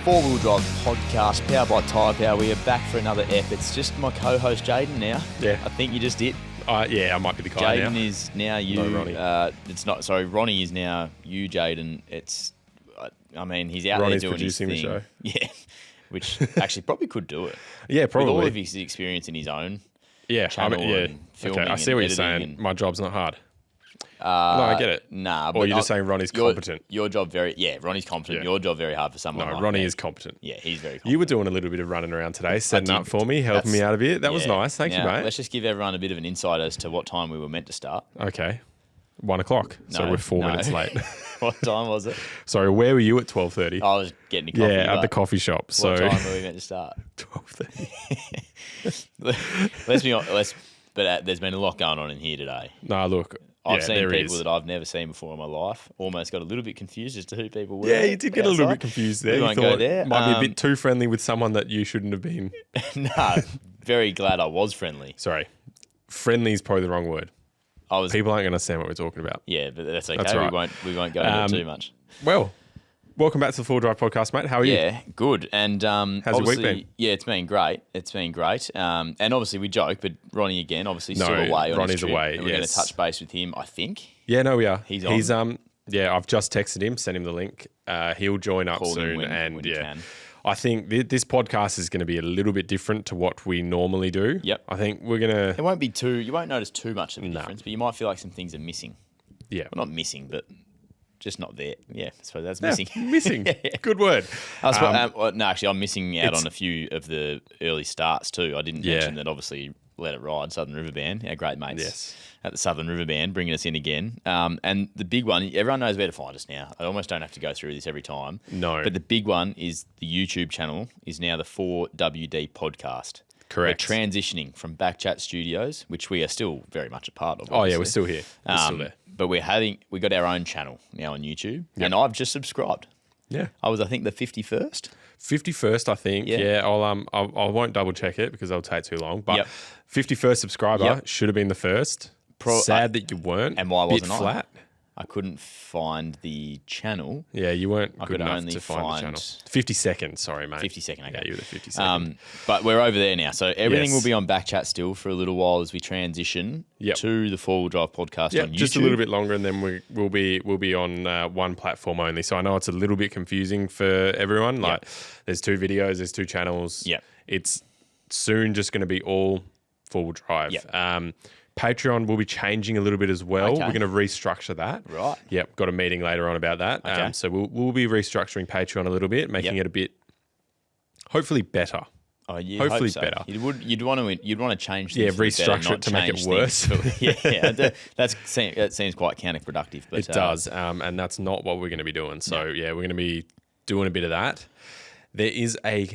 Four-wheel drive podcast, powered by Tyrepower. We are back for another ep. It's just my co-host Jaiden now. Yeah. I think you just did. Yeah, I might be the guy now. Jaiden is now you. No, Ronny. It's not. Sorry, Ronny is now you, Jaiden. It's. I mean, he's out Ronny's there doing producing his thing. the show. Yeah, which actually probably could do it. Yeah, probably. With all of his experience in his own. Yeah, channel yeah. and filming Okay, I see what you're saying. and- My job's not hard. No, I get it. Nah, Or you're just saying Ronny's competent. Your job Ronny's competent. Yeah. Your job very hard for someone. No, like Ronny me. is competent. Yeah, he's very competent. You were doing a little bit of running around today, setting did. up for me, helping me out a bit. That was Yeah. nice. Thank you, Now, mate. Let's just give everyone a bit of an insight as to what time we were meant to start. Okay. 1 o'clock. So No, we're 4 no. minutes late. What time was it? Sorry, where were you at 12:30? I was getting a coffee. Yeah, at but the coffee shop. So What time were we meant to start? 12:30. Let's be honest. But there's been a lot going on in here today. No, look. I've yeah, seen there people is. that I've never seen before in my life. Almost got a little bit confused as to who people were. Yeah, you did get a little outside. bit confused there. We You won't thought go there. might be a bit too friendly with someone that you shouldn't have been. No, very glad I was friendly. Sorry. Friendly is probably the wrong word. I was. People aren't going to understand what we're talking about. Yeah, but that's okay. That's right. We won't go into it too much. Well, welcome back to the Full Drive Podcast, mate. How are you? Yeah, good. And How's your week obviously, been? yeah, it's been great. It's been great. And obviously we joke, but Ronny again, obviously still away. On Ronny's his trip, away, and we're going to yes. touch base with him, I think. Yeah, no, we are. He's on. Yeah, I've just texted him, sent him the link. He'll join up Call him soon, when and he yeah, can. I think this podcast is going to be a little bit different to what we normally do. Yep. I think we're gonna. It won't be too. You won't notice too much of a No. difference, but you might feel like some things are missing. Yeah. Well, not missing, but just not there. Yeah, I suppose that's missing. Missing. Good word. No, actually, I'm missing out on a few of the early starts too. I didn't Yeah. mention that. Obviously, Let It Ride, Southern River Band, our great mates Yes. at the Southern River Band, bringing us in again. And the big one, everyone knows where to find us now. I almost don't have to go through this every time. No. But the big one is the YouTube channel is now the 4WD podcast. Correct. We're transitioning from BackChat Studios, which we are still very much a part of. Oh yeah, obviously. we're still here. We're still there. But we got our own channel now on YouTube, and I've just subscribed. Yeah. I was, I think, the 51st. 51st, I think. Yeah. Yeah. I won't double check it because it'll take too long. But Yep. 51st subscriber Yep. should have been the first. Sad that you weren't. And why Bit wasn't I? flat. I couldn't find the channel. Yeah, you weren't I good could enough only to find the find- channel. 52nd, sorry, mate. 52nd, okay. Yeah, you were the 52nd. But we're over there now. So everything Yes. will be on BackChat still for a little while as we transition Yep. to the Four-Wheel Drive podcast Yeah, on YouTube. just a little bit longer, and then we'll be on one platform only. So I know it's a little bit confusing for everyone. Like, there's 2 videos, there's 2 channels. Yep. It's soon just going to be all 4-wheel drive. Yep. Patreon will be changing a little bit as well. Okay. We're going to restructure that. Right. Yep. Got a meeting later on about that. Okay. So we'll be restructuring Patreon a little bit, making Yep. it a bit, hopefully better. Oh, you Hopefully hope so. better. You'd want to change Yeah, things for the better, restructure not it to make it change worse. things. That seems quite counterproductive. But It does, and that's not what we're going to be doing. So yeah, we're going to be doing a bit of that. There is a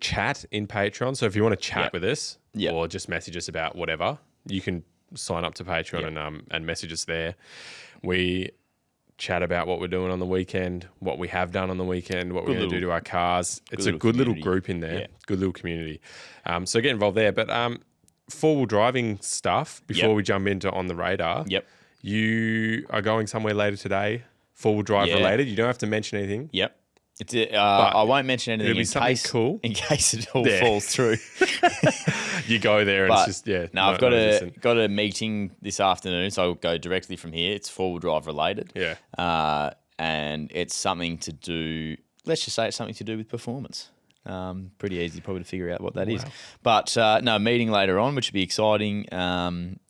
chat in Patreon. So if you want to chat with us or just message us about whatever, you can sign up to Patreon and message us there. We chat about what we're doing on the weekend, what we have done on the weekend, what we're going to do to our cars. It's a good little group in there, good little community. So get involved there. But 4-wheel driving stuff before we jump into On the Radar. Yep. You are going somewhere later today, 4-wheel drive related. You don't have to mention anything. Yep. I won't mention anything it'll be in something case cool. in case it all falls through. You go there and But it's just no, I've got a meeting this afternoon, so I'll go directly from here. It's 4-wheel drive related. Yeah. And it's something to do. Let's just say it's something to do with performance. Pretty easy probably to figure out what that is. But no, meeting later on, which would be exciting.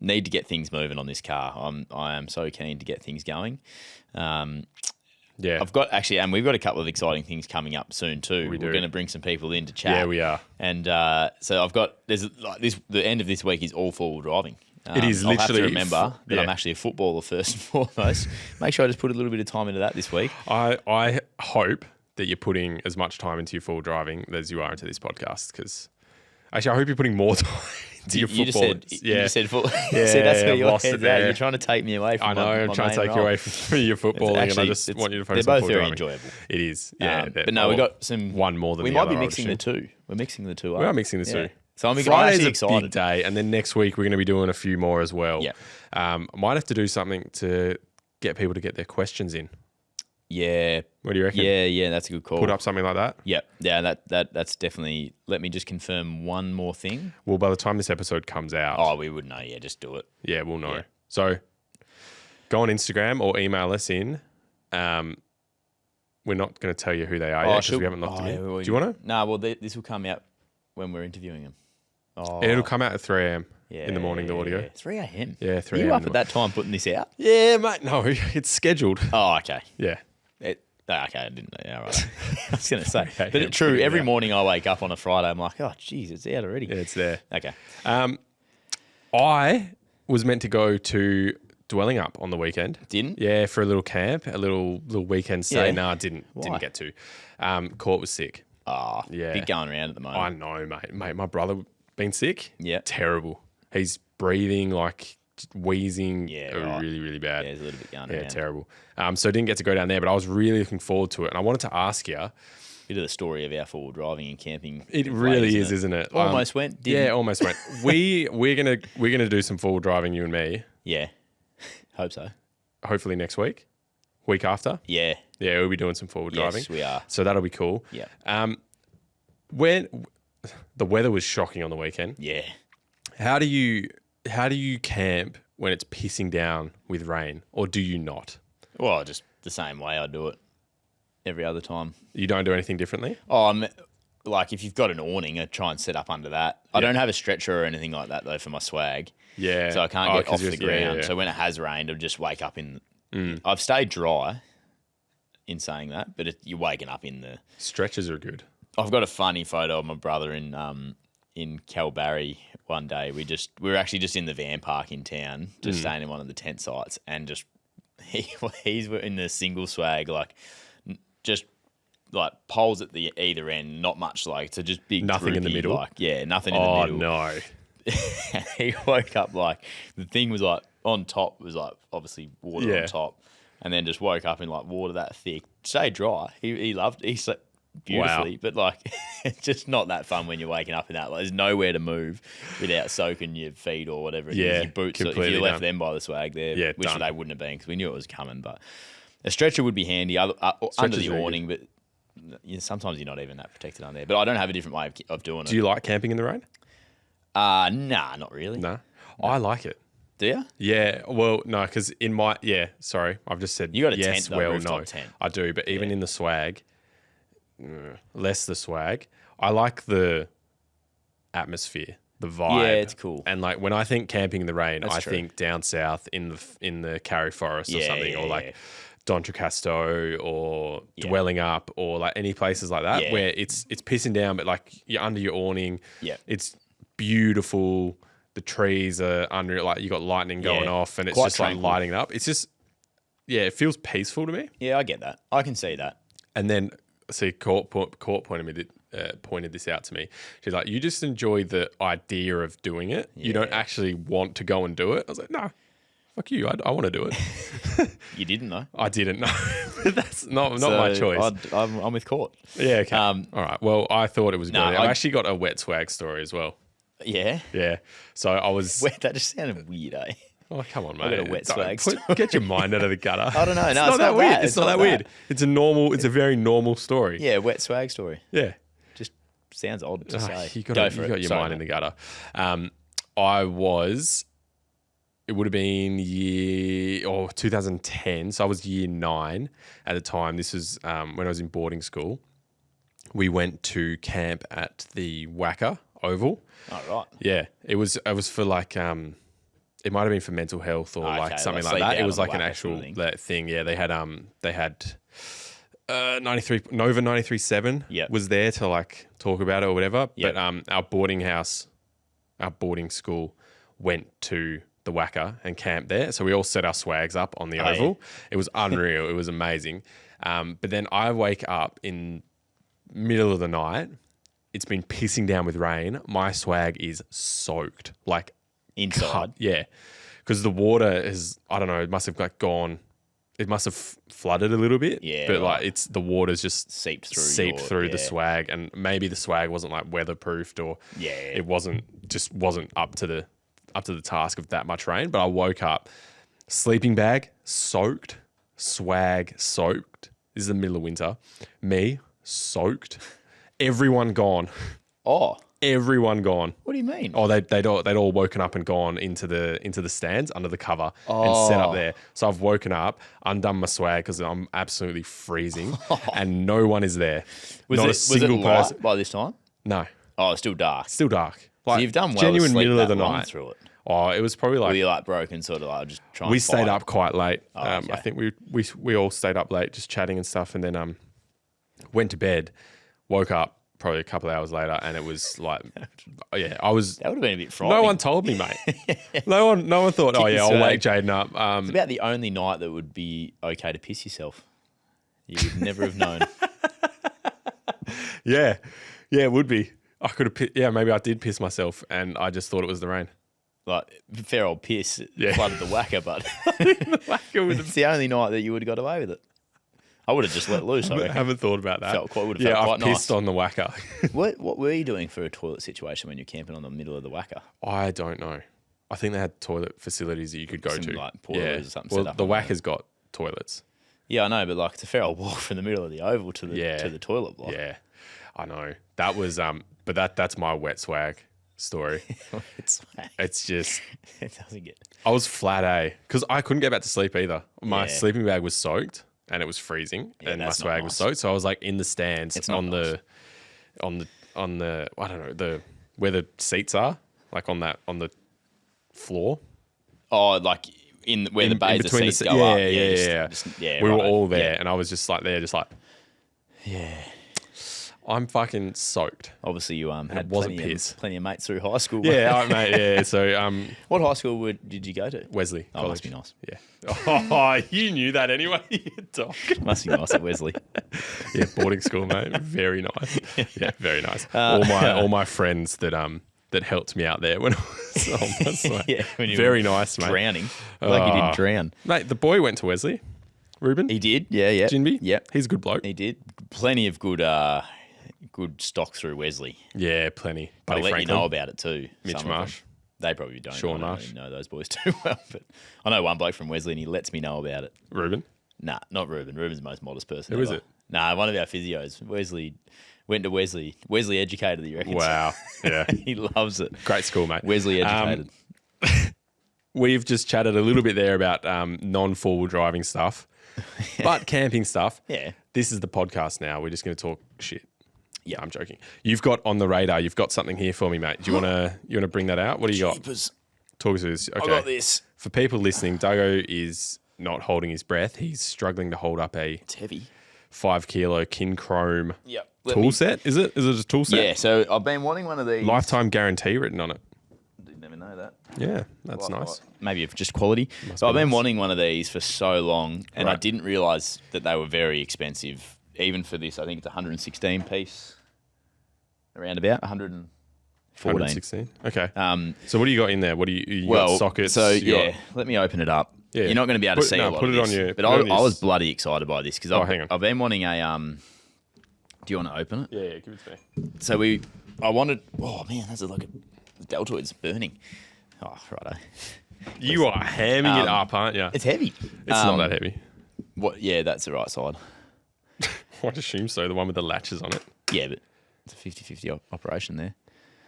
Need to get things moving on this car. I am so keen to get things going. Yeah. I've got and we've got a couple of exciting things coming up soon too. We're going to bring some people in to chat. Yeah, we are. And so I've got the end of this week is all 4-wheel driving. It is I'll have to literally remember that I'm actually a footballer first and foremost. Make sure I just put a little bit of time into that this week. I hope that you're putting as much time into your 4-wheel driving as you are into this podcast, because actually I hope you're putting more time into your football. You just said football. Yeah, See, that's where your lost it head's at. there. You're trying to take me away from I know, I'm trying to take you away from your footballing, and I just want you to focus they're on both 4-wheel very driving. enjoyable. It is, yeah. But no, we got some one more than we the might other, be I would mixing the assume. two. We're mixing the two up. We are mixing the two. So I'm Friday's actually a excited. big day, and then next week we're going to be doing a few more as well. Yeah. I might have to do something to get people to get their questions in. Yeah. What do you reckon? Yeah, that's a good call. Put up something like that? Yep. Yeah, that's definitely. Let me just confirm one more thing. Well, by the time this episode comes out. Oh, we would know. Yeah, just do it. Yeah, we'll know. Yeah. So go on Instagram or email us in. We're not going to tell you who they are yet because we haven't locked them in. Do you want to? No, well, this will come out when we're interviewing them. Oh. It'll come out at 3 a.m. in the morning, the audio. 3 a.m.? Yeah, 3 a.m. a.m. You up at that time putting this out? Yeah, mate. No, it's scheduled. Oh, okay. Yeah. Okay, I didn't know. Yeah, right. I was going to say. Okay, but it's true, every morning I wake up on a Friday, I'm like, oh, geez, it's out already. Yeah, it's there. Okay. I was meant to go to Dwelling Up on the weekend. Didn't? Yeah, for a little camp, a little weekend stay. Yeah. No, I didn't get to. Court was sick. Oh, Yeah. big going around at the moment. I know, mate. Mate, my brother been sick. Yeah. Terrible. He's breathing, like wheezing. Yeah, right. Really, really bad. Yeah, there's a little bit going Yeah, around. terrible. So I didn't get to go down there, but I was really looking forward to it. And I wanted to ask you. Bit of the story of our forward driving and camping. It really is, isn't it? Almost went. Didn't. Yeah, almost went. We're gonna do some forward driving, you and me. Yeah. Hope so. Hopefully next week after. Yeah. Yeah, we'll be doing some forward driving. Yes, we are. So that'll be cool. Yeah. When the weather was shocking on the weekend, Yeah. how do you camp when it's pissing down with rain, or do you not? Well, just the same way I do it every other time. You don't do anything differently? Like if you've got an awning, I try and set up under that. I don't have a stretcher or anything like that though for my swag. Yeah. So I can't get 'cause off the ground. yeah. So when it has rained, I'll just wake up in. I've stayed dry in saying that, but you're waking up in the. Stretchers are good. I've got a funny photo of my brother in Kalbarri one day. We were actually just in the van park in town, just staying in one of the tent sites, and just he's in the single swag, like just like poles at the either end, not much like, so just big Nothing in the droopy, middle? like nothing in the middle. Oh no. He woke up like the thing was like on top was like obviously water on top, and then just woke up in like water that thick. Stayed dry. He slept beautifully, but like it's just not that fun when you're waking up in that. Like, there's nowhere to move without soaking your feet or whatever it is. Your boots. If you left them by the swag there, which they wouldn't have been because we knew it was coming. But a stretcher would be handy under the awning, but sometimes you're not even that protected under there. But I don't have a different way of doing it. Do you like camping in the rain? Nah, not really. No. I like it. Do you? Yeah. Well, no, because in my sorry, I've just said You got a yes. tent, though, Well, rooftop no, tent. I do, but even in the swag, less the swag. I like the atmosphere, the vibe. Yeah, it's cool. And like when I think camping in the rain, That's I true. think down south in the Carry Forest or something, or like yeah. Dontracasto or Dwelling Up or like any places like that where it's pissing down, but like you're under your awning. Yeah. It's beautiful. The trees are under it, like you got lightning going off, and it's Quite just like tranquil. lighting up. It's just, it feels peaceful to me. Yeah, I get that. I can see that. And then, see, Court pointed this out to me. She's like, "You just enjoy the idea of doing it. You don't actually want to go and do it." I was like, "No, fuck you. I want to do it." You didn't though. I didn't know. That's not my choice. I'm with Court. Yeah. Okay. All right. Well, I thought it was good. I've I- actually got a wet swag story as well. Yeah. Yeah. So I was. That just sounded weird, eh? Oh, come on, mate. got a wet swag Get your mind out of the gutter. I don't know. No, it's not that bad. weird. It's not that weird. It's a normal. It's a very normal story. Yeah, wet swag story. Yeah. Just sounds odd to say. You got your Sorry, mind in the gutter. I was. It would have been 2010. So I was year 9 at the time. This was when I was in boarding school. We went to camp at the Wacker Oval. Oh, right. Yeah, it was for like it might have been for mental health or like something like sleep that. out It was on like the an Wacker actual sort of thing. thing. Yeah, they had 93 Nova 93.7 was there to like talk about it or whatever. Yep. But our boarding school went to the Wacker and camped there. So we all set our swags up on the oval. Yeah. It was unreal. It was amazing. But then I wake up in middle of the night. It's been pissing down with rain. My swag is soaked, like Inside. yeah, because the water is, I don't know, it must have like gone. It must have flooded a little bit. Yeah, but right. like the water's just Seeped through the swag, and maybe the swag wasn't like weatherproofed, or it wasn't up to the task of that much rain. But I woke up, sleeping bag soaked, swag soaked, This is the middle of winter. Me, soaked. Everyone gone. Oh. Everyone gone. What do you mean? Oh, they'd all woken up and gone into the stands under the cover and set up there. So I've woken up, undone my swag because I'm absolutely freezing, and no one is there. Not a single person by this time. No. Oh, it's still dark. Still dark. Like, so you've done well. Genuine to sleep middle that of the long night through it. Oh, it was probably like. Were you like broken, sort of like just trying? We to stayed up quite late. Okay. I think we all stayed up late, just chatting and stuff, and then went to bed, woke up probably a couple of hours later, and it was like, yeah, I was. That would have been a bit frightening. No one told me, mate. No one thought, oh yeah, I'll wake Jaiden up. It's about the only night that would be okay to piss yourself. You would never have known. Yeah, it would be. I could have. Yeah, maybe I did piss myself, and I just thought it was the rain. Like fair old piss flooded the whacker, but it's the only night that you would have got away with it. I would have just let loose. I haven't thought about that. Would have felt quite nice. I pissed on the whacker. What were you doing for a toilet situation when you're camping on the middle of the whacker? I don't know. I think they had toilet facilities that you could go to. Like portaloos or something. Well, set up the whacker's got toilets. Yeah, I know, but like it's a fair old walk from the middle of the oval to the toilet block. Yeah, I know. That was but that's my wet swag story. It's just it doesn't get. I was flat A because I couldn't get back to sleep either. My sleeping bag was soaked and it was freezing, and my swag was soaked. So I was like in the stands on the I don't know where the seats are, like on the floor. Oh, like where the bays of seats go up. Yeah. We were all there, and I was just like there, just like, yeah. I'm fucking soaked. Obviously, you had plenty of mates through high school. Yeah, mate. Yeah. So, what high school did you go to? Wesley. Oh, must be nice. Yeah. Oh, you knew that anyway, you dog. Must be nice at Wesley. Yeah, boarding school, mate. Very nice. Yeah, very nice. All my friends that helped me out there when I was on my swag. When you very nice, mate. Drowning, like you didn't drown, mate. The boy went to Wesley. Ruben. He did. Yeah. Jinby. Yeah. He's a good bloke. He did. Plenty of good stock through Wesley. Yeah, plenty. I'll let you know about it too. Mitch Marsh. They probably don't. Sean Marsh. Know those boys too well, but I know one bloke from Wesley and he lets me know about it. Ruben? Nah, not Ruben. Ruben's the most modest person. Who is it? Nah, one of our physios. Wesley went to Wesley. Wesley educated, you reckon? Wow. Yeah. He loves it. Great school, mate. Wesley educated. We've just chatted a little bit there about non-four-wheel driving stuff, but camping stuff. Yeah. This is the podcast now. We're just going to talk shit. Yeah, I'm joking. You've got on the radar. You've got something here for me, mate. Do you want to bring that out? What do you got? Talk to us. Okay. I got this. For people listening, Duggo is not holding his breath. He's struggling to hold up It's heavy. 5 kilo kin chrome Yep. tool set. Is it? Is it a tool set? Yeah. So I've been wanting one of these. Lifetime guarantee written on it. Didn't even know that. Yeah, that's nice. Maybe of just quality. So I've been wanting one of these for so long, and I didn't realise that they were very expensive. Even for this, I think it's 116 piece. Around about 114. 116. Okay. So what do you got in there? What do you got sockets? So let me open it up. Yeah. You're not going to be able to see a lot of this. But I was bloody excited by this because I've been wanting a. Do you want to open it? Yeah, give it to me. So I wanted. Oh man, that's like a deltoid's burning. Oh righto. You are hamming it up, aren't you? It's heavy. It's not that heavy. What? Yeah, that's the right side. I'd assume so. The one with the latches on it. Yeah, but it's a 50-50 operation there.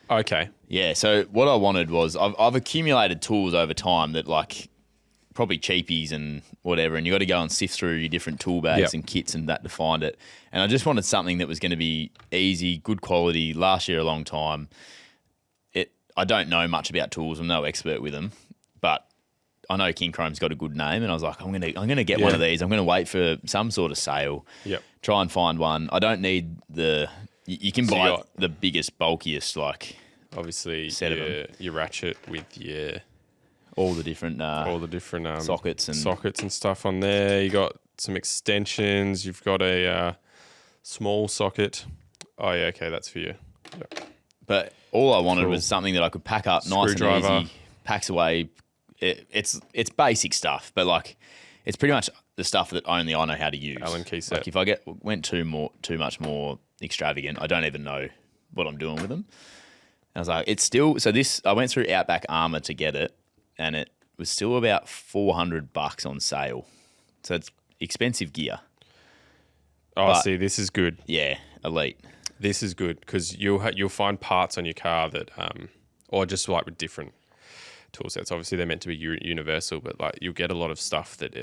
Okay. Yeah, so what I wanted was I've accumulated tools over time that like probably cheapies and whatever, and you got to go and sift through your different tool bags and kits and that to find it. And I just wanted something that was going to be easy, good quality, last year a long time. I don't know much about tools. I'm no expert with them, but I know King Chrome's got a good name, and I was like, I'm gonna get one of these. I'm gonna wait for some sort of sale. Yep. Try and find one. I don't need you can buy the biggest, bulkiest, like obviously set of them. Your ratchet with all the different sockets and stuff on there. You got some extensions. You've got a small socket. Oh yeah, okay, that's for you. Yep. But all I wanted was something that I could pack up nice and easy, packs away. It's basic stuff, but like it's pretty much the stuff that only I know how to use. Allen key set. Like if I went too much more extravagant, I don't even know what I'm doing with them. And I was like, it's still so this. I went through Outback Armour to get it, and it was still about $400 on sale. So it's expensive gear. See, this is good. Yeah, elite. This is good because you'll find parts on your car that, or just like with different tool sets. Obviously, they're meant to be universal, but like you'll get a lot of stuff that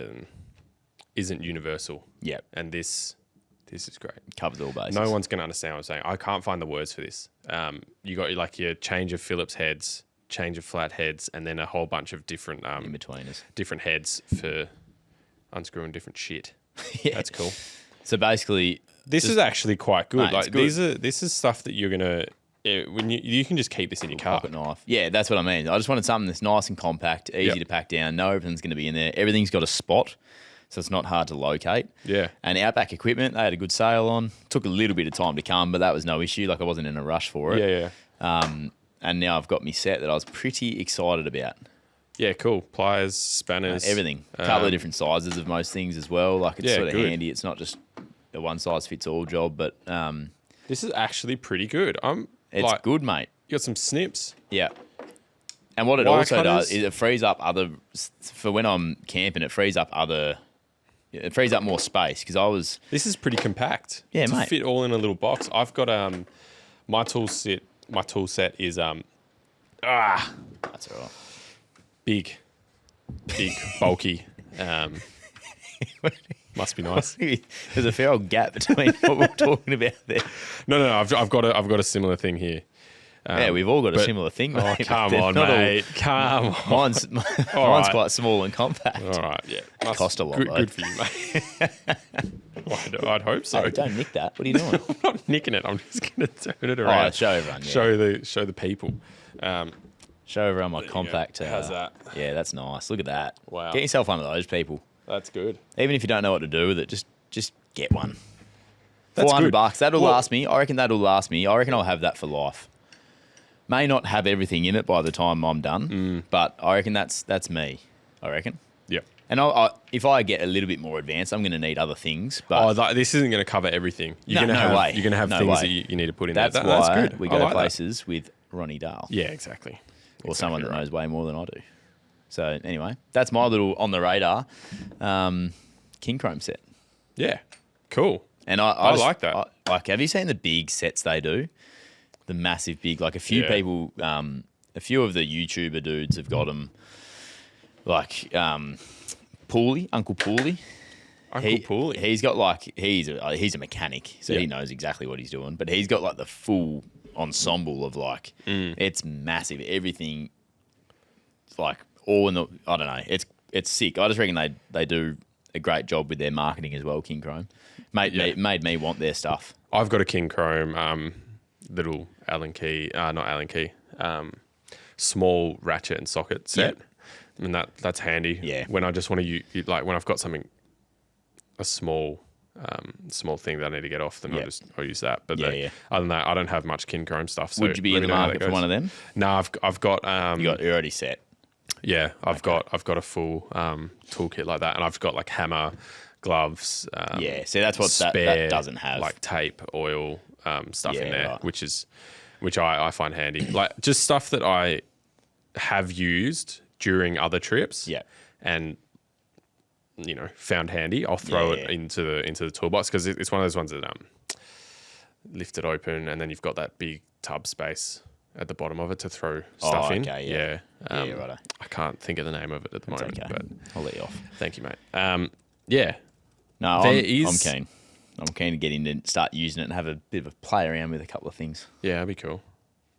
isn't universal. Yeah, and this is great. Covers all bases. No one's going to understand what I'm saying. I can't find the words for this. You got like your change of Phillips heads, change of flat heads, and then a whole bunch of different in-betweeners, different heads for unscrewing different shit. Yeah. That's cool. So basically, this is actually quite good. Mate, like this is stuff that you're gonna when you can just keep this in your car. Pocket knife. Yeah, that's what I mean. I just wanted something that's nice and compact, easy to pack down. Know everything's going to be in there. Everything's got a spot, so it's not hard to locate. Yeah. And Outback equipment, they had a good sale on. Took a little bit of time to come, but that was no issue. Like I wasn't in a rush for it. Yeah. And now I've got me set that I was pretty excited about. Yeah, cool. Pliers, spanners, Everything. A couple of different sizes of most things as well. Like it's sort of good. handy. It's not just a one size fits all job, but this is actually pretty good. It's like, good, mate. You got some snips. Yeah. And what it Wire also cutters. does is it frees up for when I'm camping, it frees up more space because This is pretty compact. Yeah, to mate. fit all in a little box. I've got my tool set is that's all right. big, bulky. Must be nice. There's a fair old gap between what we're talking about there. No. I've got a similar thing here. Yeah, we've all got a similar thing, mate. Oh, come They're on, not all- mate. Come on. Mine's right. quite small and compact. All right, yeah. Cost a lot, Good, though. good for you, mate. I'd hope so. Hey, don't nick that. What are you doing? I'm not nicking it. I'm just going to turn it around. Show everyone. Yeah. Show the people. Show everyone my compact. How's that? Yeah, that's nice. Look at that. Wow. Get yourself one of those people. That's good. Even if you don't know what to do with it, just get one. That's good. $400. That'll last me. I reckon that'll last me. I reckon I'll have that for life. May not have everything in it by the time I'm done, but I reckon that's me. I reckon. Yep. And if I get a little bit more advanced, I'm going to need other things. But this isn't going to cover everything. You're No going to way. You're going to have No things way. that you need to put in that's there. why That's good. we I go like to that. places with Ronny Dahl. Yeah, exactly. Or someone that right. knows way more than I do. So anyway, that's my little on the radar King Chrome set. Yeah. Cool. And I just like that. Have you seen the big sets they do? The massive big, like a few Yeah. people, a few of the YouTuber dudes have got them. Like Pooley, Uncle Pooley. Uncle Pooley. He's got like he's a mechanic, so Yeah. he knows exactly what he's doing. But he's got like the full ensemble of like it's massive. Everything, like all in the I don't know. It's sick. I just reckon they do a great job with their marketing as well. King Chrome made me want their stuff. I've got a King Chrome little Allen key, not Allen key, small ratchet and socket set. Yep. And that's handy. Yeah. When I just want to like when I've got something, a small thing that I need to get off, then Yep. I'll use that. But Yeah. other than that, I don't have much King Chrome stuff. So Would you be in the market for one of them? No, I've got You're already set. yeah, I've got a full toolkit like that, and I've got like hammer, gloves. Yeah, see that's what that doesn't have. like tape, oil, stuff in Yeah, there, right. which I find handy. Like just stuff that I have used during other trips. Yeah. and found handy. I'll throw Yeah. it into the toolbox because it's one of those ones that lift it open, and then you've got that big tub space at the bottom of it to throw stuff in. okay, yeah. Yeah, righto. I can't think of the name of it at the moment, okay. but I'll let you off. thank you, mate. Yeah, No, I'm There is- keen. I'm keen to get in and start using it and have a bit of a play around with a couple of things. yeah, that'd be cool.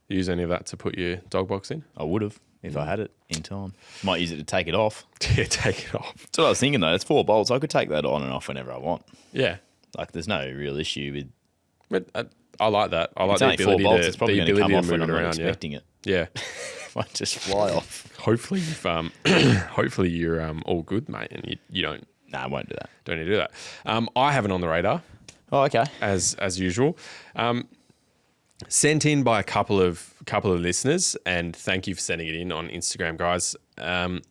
Use any of that to put your dog box in? I would have if I had it in time. Might use it to take it off. Yeah, take it off. That's what I was thinking though. It's 4 bolts. I could take that on and off whenever I want. Yeah, Like there's no real issue with. but I like that. I like It's the only 4 ability bolts. to It's probably the going to come ability off when move I'm it not around. expecting it. Yeah. Might just fly off. Hopefully hopefully you're all good, mate, and you don't Nah, I won't do that. need to do that. I have it on the radar. Oh, okay. as usual. Sent in by a couple of listeners, and thank you for sending it in on Instagram, guys. I'm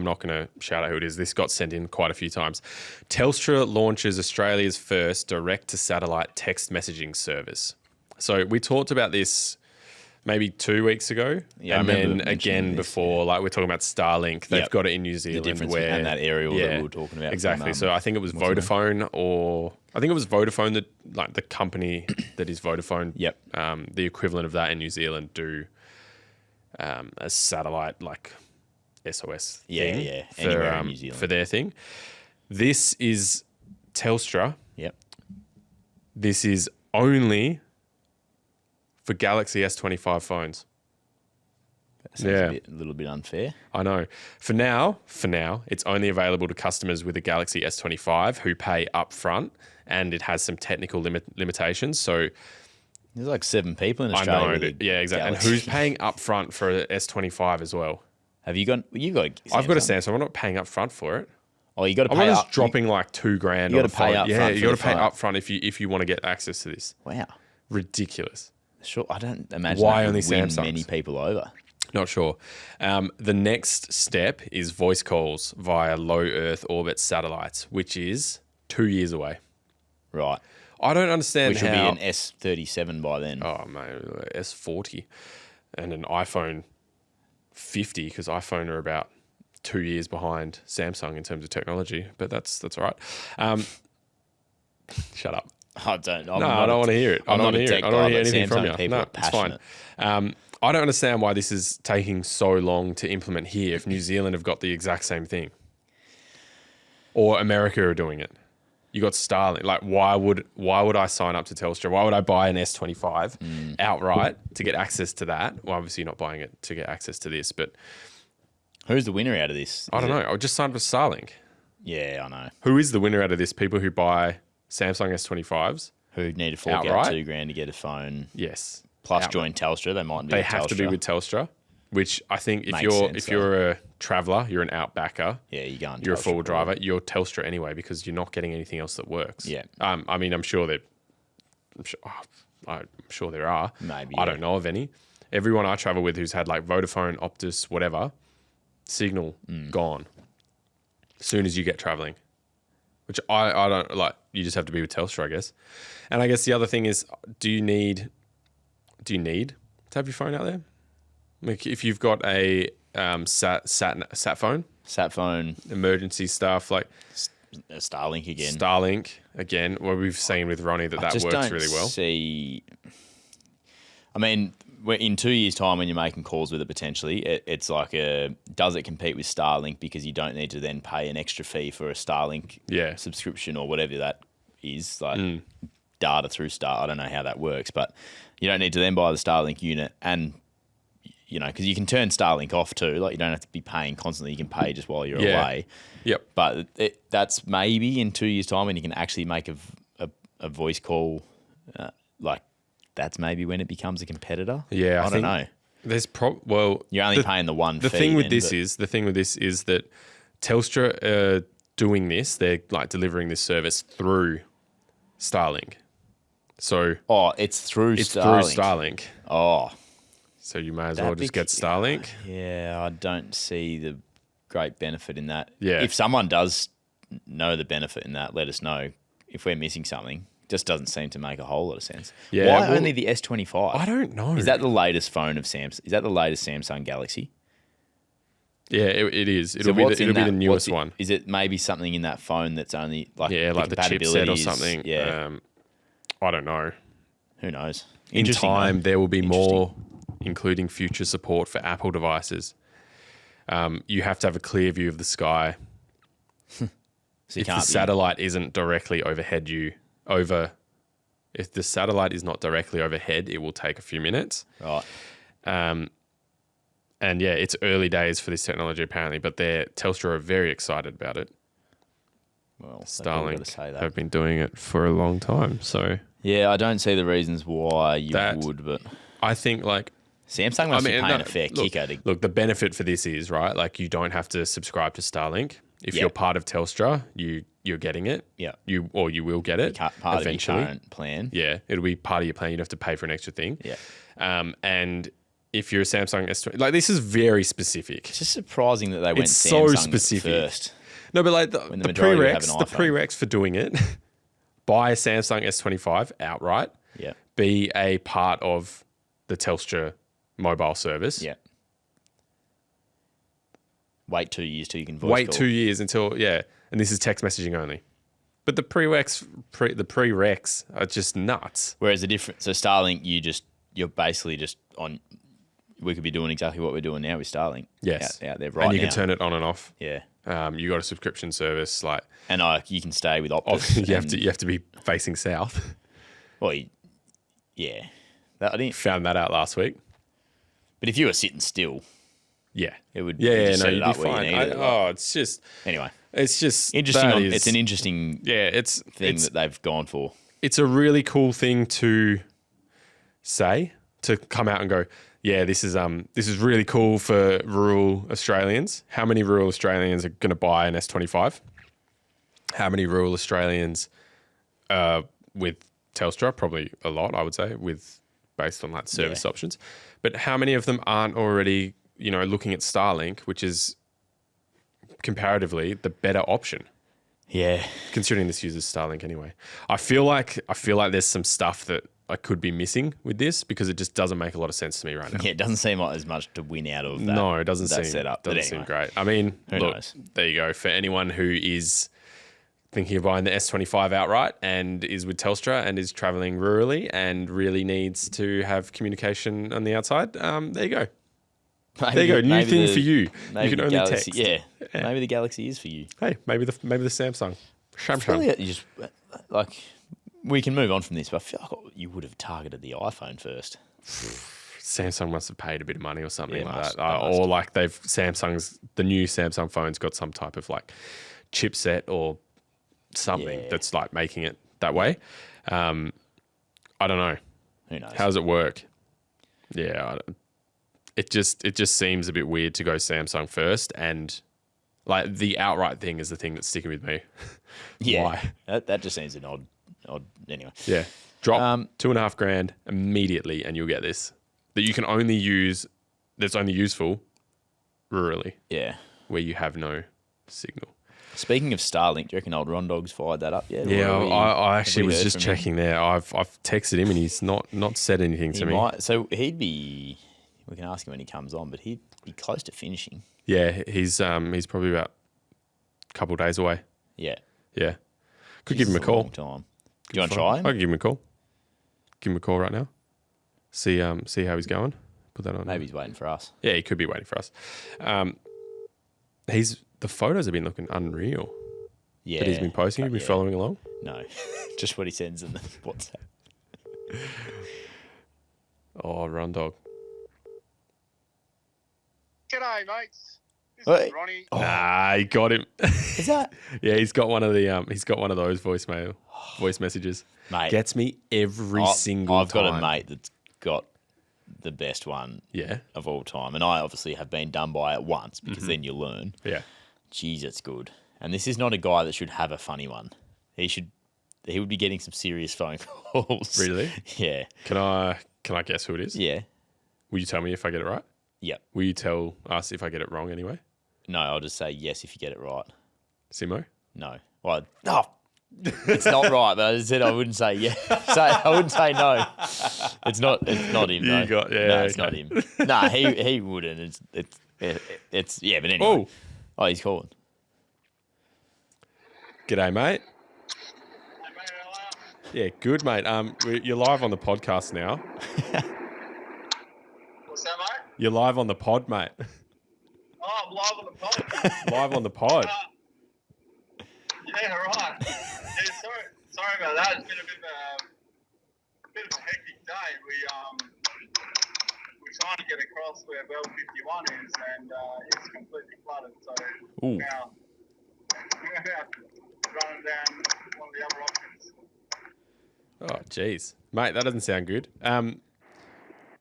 not going to shout out who it is. This got sent in quite a few times. Telstra launches Australia's first direct-to-satellite text messaging service. So we talked about this maybe 2 weeks ago. Yeah, and I then remember again mentioning this, before, like we're talking about Starlink, they've got it in New the Zealand difference where and that aerial that we were talking about. Exactly. So I think it was Vodafone, or I think it was Vodafone that, like the company that is Vodafone. Yep. The equivalent of that in New Zealand do a satellite like SOS thing anywhere in New Zealand for their thing. This is Telstra. Yep. This is only for Galaxy S25 phones. That sounds a little bit unfair. I know. For now, it's only available to customers with a Galaxy S25 who pay upfront, and it has some technical limitations. So there's like 7 people in Australia. I know. Yeah, exactly. Galaxy. And who's paying upfront for an S25 as well? Have you got? You got? Samsung? I've got a Samsung. I'm not paying upfront for it. Oh, you got to pay. I'm just dropping like $2,000. You got to pay up. Yeah, you got to pay upfront if you want to get access to this. Wow, ridiculous. Sure, I don't imagine why that only would win Samsung. Many people over. Not sure. The next step is voice calls via low Earth orbit satellites, which is 2 years away. Right. I don't understand Which will be an S37 by then. Oh, mate, S40 and an iPhone 50, because iPhone are about 2 years behind Samsung in terms of technology, but that's all right. Shut up. I don't want to hear it. I don't want to hear it. I don't want to hear anything from you. No, it's fine. I don't understand why this is taking so long to implement here if New Zealand have got the exact same thing. Or America are doing it. You got Starlink. Like, why would I sign up to Telstra? Why would I buy an S25 outright to get access to that? Well, obviously not buying it to get access to this, but who's the winner out of this? I don't know. I'll just sign up for Starlink. Yeah, I know. Who is the winner out of this? People who buy Samsung S25s, who need to fork out $2,000 to get a phone. Yes. Plus join Telstra. They have to be with Telstra, which I think if you're a traveller, you're an outbacker. Yeah, you're going. You're a full driver. You're Telstra anyway because you're not getting anything else that works. Yeah. I mean, I'm sure there are. Maybe. I don't know of any. Everyone I travel with who's had like Vodafone, Optus, whatever, signal gone. As soon as you get travelling, which I don't like. You just have to be with Telstra, I guess. And I guess the other thing is, do you need to have your phone out there? Like if you've got a sat phone, emergency stuff like Starlink again. Well, we've seen with Ronny that works really well. I mean, in 2 years' time, when you're making calls with it, potentially, it's like does it compete with Starlink because you don't need to then pay an extra fee for a Starlink subscription or whatever that is, like data through Star. I don't know how that works, but you don't need to then buy the Starlink unit and, you know, because you can turn Starlink off too. Like you don't have to be paying constantly. You can pay just while you're away. Yep. But that's maybe in 2 years' time when you can actually make a voice call, like that's maybe when it becomes a competitor. Yeah, I don't know. There's you're only paying the one. The thing with this is that Telstra are doing this. They're like delivering this service through Starlink. So it's through Starlink. Oh. So you may as well just get Starlink. Yeah, I don't see the great benefit in that. Yeah. If someone does know the benefit in that, let us know if we're missing something. Just doesn't seem to make a whole lot of sense. Yeah, Why only the S25? I don't know. Is that the latest phone of Samsung? Is that the latest Samsung Galaxy? Yeah, it is. It'll be the newest one. Is it maybe something in that phone that's only like the chipset or something? Yeah. I don't know. Who knows? In time, there will be more, including future support for Apple devices. You have to have a clear view of the sky. So if the satellite isn't directly overhead if the satellite is not directly overhead, it will take a few minutes. Right. And yeah, it's early days for this technology apparently, but Telstra are very excited about it. Well, Starlink have been doing it for a long time, so yeah, I don't see the reasons why you would, but I think like Samsung must be paying a fair kicker. Look, the benefit for this is right, like you don't have to subscribe to Starlink. If you're part of Telstra, you're getting it. Yeah, you will get it part eventually. Of your current plan. Yeah, it'll be part of your plan. You don't have to pay for an extra thing. Yeah, and if you're a Samsung S20, like this is very specific. It's just surprising that they went so Samsung specific first. No, but like the prereqs for doing it, buy a Samsung S25 outright. Yeah, be a part of the Telstra mobile service. Yeah. Wait 2 years till you can voice Wait call. 2 years until, and this is text messaging only. But the prereqs are just nuts. Whereas the difference, so Starlink, you're basically just on. We could be doing exactly what we're doing now with Starlink. Yes, out there right now. And you can turn it on and off. Yeah. You got a subscription service and you can stay with Optus. you have to be facing south. Well, yeah, I didn't Found that out last week. But if you were sitting still, yeah, it would. Yeah, just set you'd it be up where fine. you need it. It's just Anyway, it's just interesting. It's an interesting thing that they've gone for. It's a really cool thing to say, to come out and go, yeah, this is really cool for rural Australians. How many rural Australians are going to buy an S25? How many rural Australians with Telstra? Probably a lot, I would say, based on service options. But how many of them aren't already, looking at Starlink, which is comparatively the better option? Yeah, considering this uses Starlink anyway. I feel like there's some stuff that I could be missing with this because it just doesn't make a lot of sense to me right now. Yeah, it doesn't seem like there's much to win out of that. No, it doesn't seem setup. Doesn't seem great. I mean, look, there you go. For anyone who is thinking of buying the S25 outright and is with Telstra and is traveling rurally and really needs to have communication on the outside, there you go. There you go. New thing for you. You can only Galaxy, text. Yeah. Maybe the Galaxy is for you. Hey, maybe the Samsung. We can move on from this, but I feel like you would have targeted the iPhone first. Samsung must have paid a bit of money or something like that. Or like the new Samsung phone's got some type of chipset or something that's making it that way. I don't know. Who knows? How does it work? Yeah, it just seems a bit weird to go Samsung first, and the outright thing is the thing that's sticking with me. Yeah, why? That just seems an odd. Anyway, yeah. Drop $2,500 immediately, and you'll get this that you can only use. That's only useful rurally. Yeah, where you have no signal. Speaking of Starlink, do you reckon old Ron Dog's fired that up yet? Yeah, I actually was just checking there. I've texted him and he's not said anything to me. So he'd be. We can ask him when he comes on, but he'd be close to finishing. Yeah, he's probably about a couple of days away. Yeah. Yeah. Could give him a call. Long time. Do you want to try him? I can give him a call. Give him a call right now. See how he's going. Put that on. Maybe he's waiting for us. Yeah, he could be waiting for us. The photos have been looking unreal. Yeah. That he's been posting. You've been following along? No. Just what he sends in the WhatsApp. Oh, Ron Dog. G'day, mates. This is Ronny. Ah, he got him. Is that? Yeah, he's got one of those voice messages. Mate, gets me every single time. I've got a mate that's got the best one of all time. And I obviously have been done by it once because then you learn. Yeah. Jeez, it's good. And this is not a guy that should have a funny one. He would be getting some serious phone calls. Really? Yeah. Can I guess who it is? Yeah. Will you tell me if I get it right? Yep. Will you tell us if I get it wrong anyway? No, I'll just say yes if you get it right. Simo? No. Well, it's not right, but I said I wouldn't say yeah. I wouldn't say no. It's not him. No, it's not him. Nah, he wouldn't. It's yeah. But anyway. Oh, he's calling. G'day, mate. Yeah, good, mate. You're live on the podcast now. What's that, mate? You're live on the pod, mate. Oh, I'm live on the pod. Live on the pod. Yeah, right. Yeah, sorry about that. It's been a bit of a hectic day. We're trying to get across where Bell 51 is, and it's completely flooded. So now we're running down one of the other options. Oh, jeez, mate, that doesn't sound good.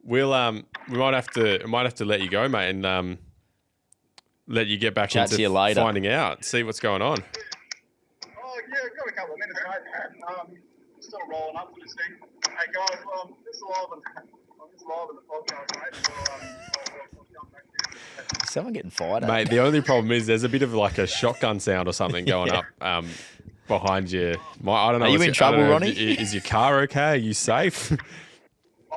We might have to let you go, mate, and let you get back into finding out, see what's going on. Oh yeah, I've got a couple of minutes, mate. Still rolling up to this thing. Hey guys, this is live on the podcast, mate. So I'll jump back to you. Someone getting fired, mate. The only problem is there's a bit of like a shotgun sound or something going up behind you. I don't know. Are you in trouble, Ronny? Is your car okay? Are you safe? Oh,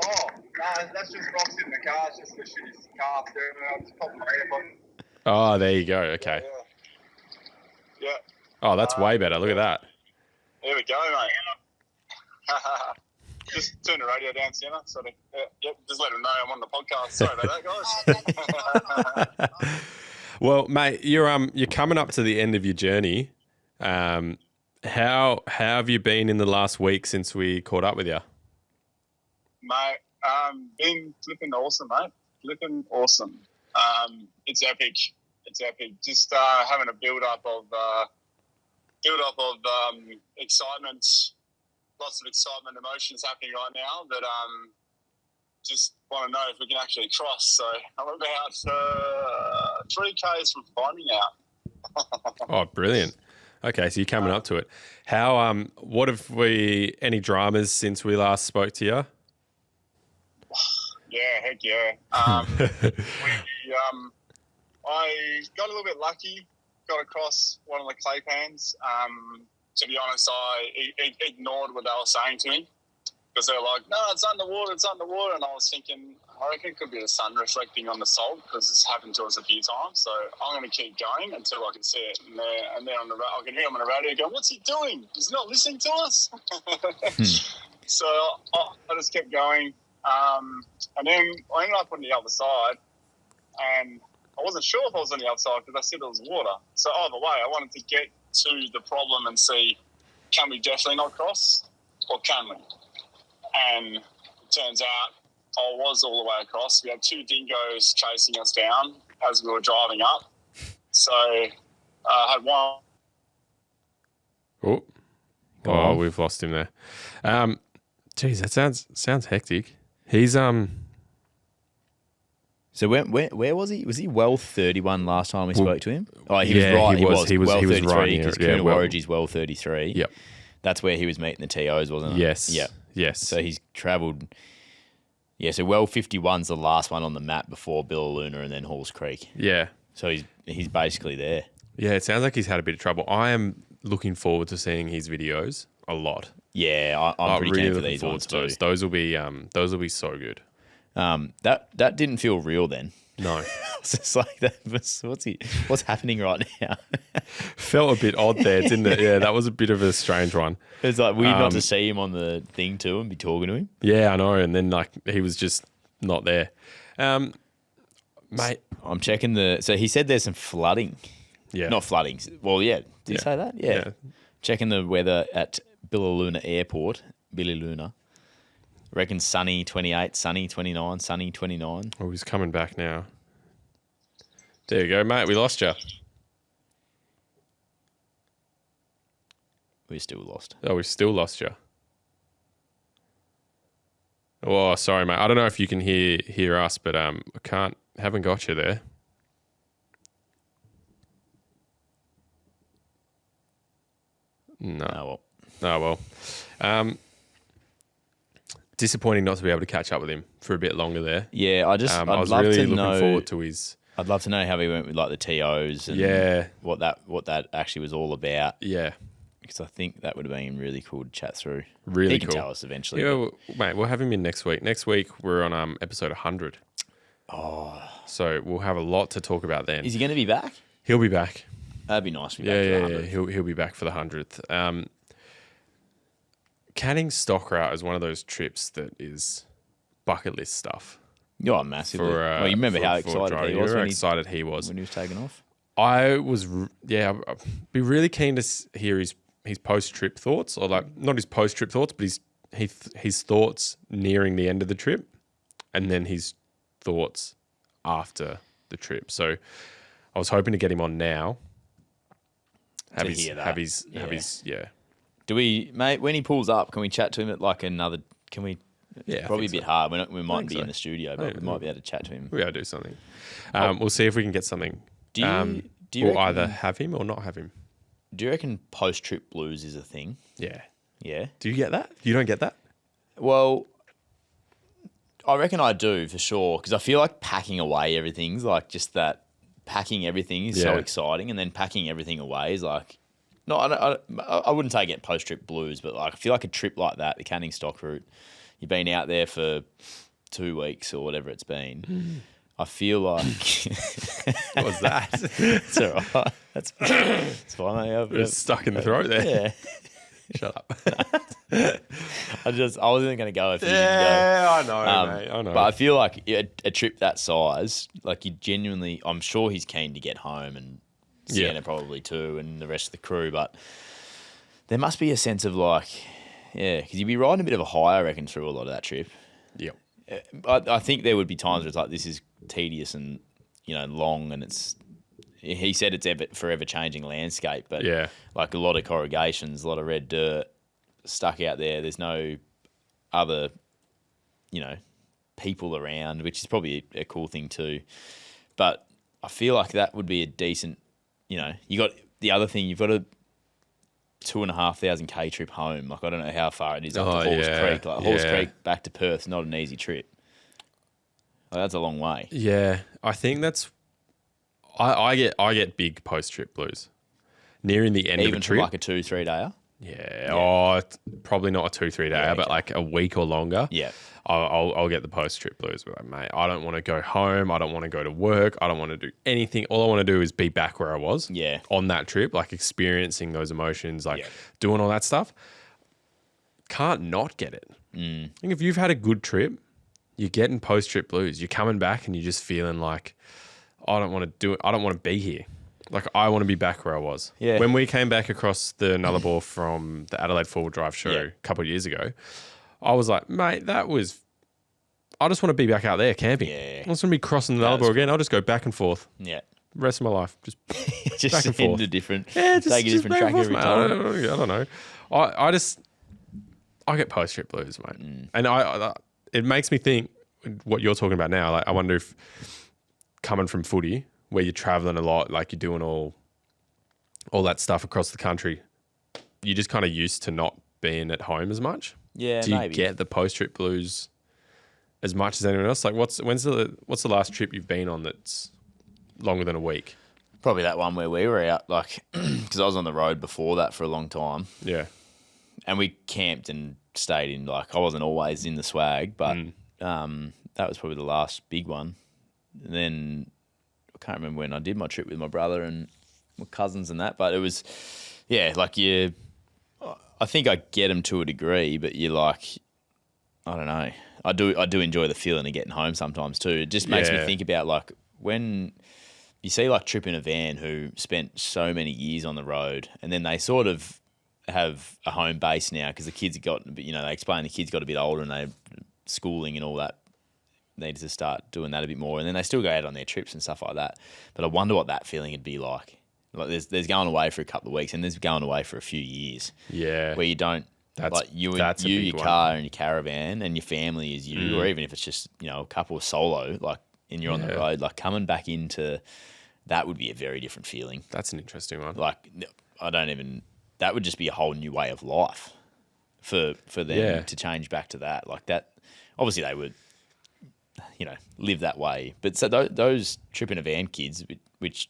no, that's just Ross in the car. It's just the shitty car. I just popped my earbud. Oh, there you go. Okay. Yeah. Oh, that's way better. Look at that. There we go, mate. Just turn the radio down, Sienna. Just let them know I'm on the podcast. Sorry about that, guys. Well, mate, you're coming up to the end of your journey. How have you been in the last week since we caught up with you? Mate, been flipping awesome, mate. Flipping awesome. It's epic. It's epic. Just having a build up of excitement. Lots of excitement, emotions happening right now that just want to know if we can actually cross. So I'm about 3Ks from finding out. Oh, brilliant. Okay, so you're coming up to it. How? What have we? Any dramas since we last spoke to you? Yeah, heck yeah. I got a little bit lucky. Got across one of the clay pans. To be honest, I ignored what they were saying to me because they were like, "No, it's underwater, it's underwater," and I was thinking, I reckon it could be the sun reflecting on the salt because it's happened to us a few times. So I'm going to keep going until I can see it. And then I can hear him on the radio going, "What's he doing? He's not listening to us." So I just kept going. And then I ended up on the other side, and I wasn't sure if I was on the other side because I said it was water. So either way, I wanted to get to the problem and see, can we definitely not cross or can we? And it turns out I was all the way across. We had 2 dingoes chasing us down as we were driving up. So I had one. Oh, we've lost him there. Geez, that sounds hectic. He's So where was he? Was he well 31 last time we spoke to him? Oh, he was right. He was well 33 because Kuna Warrigi's well 33. Yep. That's where he was meeting the TOs, wasn't it? Yes. Yeah. Yes. So he's travelled. Yeah, so well 51's the last one on the map before Billaloona and then Halls Creek. Yeah. So he's basically there. Yeah, it sounds like he's had a bit of trouble. I am looking forward to seeing his videos a lot. Yeah, I'm pretty really keen for these ones too. Those will be so good. That didn't feel real then. No. It's just like that. What's happening right now? Felt a bit odd there, didn't it? Yeah, that was a bit of a strange one. It's like weird not to see him on the thing too and be talking to him. Yeah, I know. And then he was just not there. Mate, I'm checking so he said there's some flooding. Yeah. Not flooding. Well, yeah. Did he say that? Yeah. Checking the weather at Billaloona Airport. Billaloona. Reckon sunny 28, sunny 29, sunny 29. Oh, he's coming back now. There you go, mate. We lost you. We're still lost. Oh, we still lost you. Oh, sorry, mate. I don't know if you can hear us, but haven't got you there. No. Oh, well. Disappointing not to be able to catch up with him for a bit longer there. Yeah, I was love really looking forward to his. I'd love to know how he went with like the TOs and what that actually was all about. Yeah, because I think that would have been really cool to chat through. Really he cool. can tell us eventually. Yeah, mate, we'll have him in next week. Next week we're on episode 100. Oh, so we'll have a lot to talk about then. Is he going to be back? He'll be back. That'd be nice to be back for the 100th. Yeah. He'll be back for the 100th. Canning Stockrout is one of those trips that is bucket list stuff. Oh, massively. Well, you remember how excited he was when he was taking off? I was, I'd be really keen to hear his post-trip thoughts, or like not his post-trip thoughts, but his thoughts nearing the end of the trip, and then his thoughts after the trip. So I was hoping to get him on now. Have his. Do we, mate? When he pulls up, can we chat to him at like another? Can we? Yeah, probably a bit hard. We mightn't be in the studio, but we might be able to chat to him. We gotta do something. We'll see if we can get something. Do you we'll either have him or not have him. Do you reckon post-trip blues is a thing? Yeah. Yeah. Do you get that? You don't get that? Well, I reckon I do for sure, because I feel like packing away everything's like just that. Packing everything is so exciting, and then packing everything away is like. No, I wouldn't say get post-trip blues, but like I feel like a trip like that, the Canning Stock route, you've been out there for 2 weeks or whatever it's been, I feel like What was that? it's all right. That's fine. It's stuck in the throat there. Yeah. Shut up. I wasn't going to go if you didn't go. Yeah, I know, mate. I know. But I feel like a trip that size, like you genuinely, I'm sure he's keen to get home, and Sienna probably too, and the rest of the crew. But there must be a sense of like, because you'd be riding a bit of a high, I reckon, through a lot of that trip. Yep. I think there would be times where it's like, this is tedious and, long, and he said it's forever changing landscape, but like a lot of corrugations, a lot of red dirt stuck out there. There's no other, people around, which is probably a cool thing too. But I feel like that would be a decent, you got the other thing, you've got a 2,500 K trip home. Like, I don't know how far it is up to Halls Creek. Like, Halls Creek back to Perth's not an easy trip. Like, that's a long way. Yeah, I think that's. I get big post trip blues. Nearing the end Even of a trip, like a 2-3 dayer. Yeah. Probably not a 2-3 dayer, but like a week or longer. Yeah. I'll get the post trip blues. But like, mate, I don't want to go home. I don't want to go to work. I don't want to do anything. All I want to do is be back where I was. Yeah. On that trip, like experiencing those emotions, like doing all that stuff. Can't not get it. I think if you've had a good trip, you're getting post trip blues. You're coming back and you're just feeling like, I don't want to do it. I don't want to be here. Like, I want to be back where I was. Yeah. When we came back across the Nullarbor from the Adelaide four-wheel drive show a couple of years ago, I was like, mate, I just want to be back out there camping. Yeah. I just want to be crossing the Nullarbor again. I'll just go back and forth. Yeah. Rest of my life. Just back and forth. Into different, take a different track every time. I don't know. I get post-trip blues, mate. And it makes me think what you're talking about now. Like, I wonder if coming from footy, where you're traveling a lot, like you're doing all that stuff across the country, you're just kind of used to not being at home as much. Yeah, Do you maybe. get the post-trip blues as much as anyone else? Like, what's the last trip you've been on that's longer than a week? Probably that one where we were out, like, because I was on the road before that for a long time. Yeah. And we camped and stayed in, like, I wasn't always in the swag, but that was probably the last big one. And then I can't remember when I did my trip with my brother and my cousins and that, but it was, like I think I get them to a degree, but you're like, I don't know. I do enjoy the feeling of getting home sometimes too. It just makes me think about, like, when you see like Trip in a Van who spent so many years on the road, and then they sort of have a home base now because the kids have got, they explain the kids got a bit older and they schooling and all that. Needed to start doing that a bit more, and then they still go out on their trips and stuff like that. But I wonder what that feeling would be like. Like, there's going away for a couple of weeks, and there's going away for a few years. Yeah, where you don't like your car and your caravan and your family is you, or even if it's just a couple of solo, like, and you're on the road, like coming back into that would be a very different feeling. That's an interesting one. Like, that would just be a whole new way of life for them to change back to that. Like that, obviously they would. Live that way. But so those Trip in a Van kids, which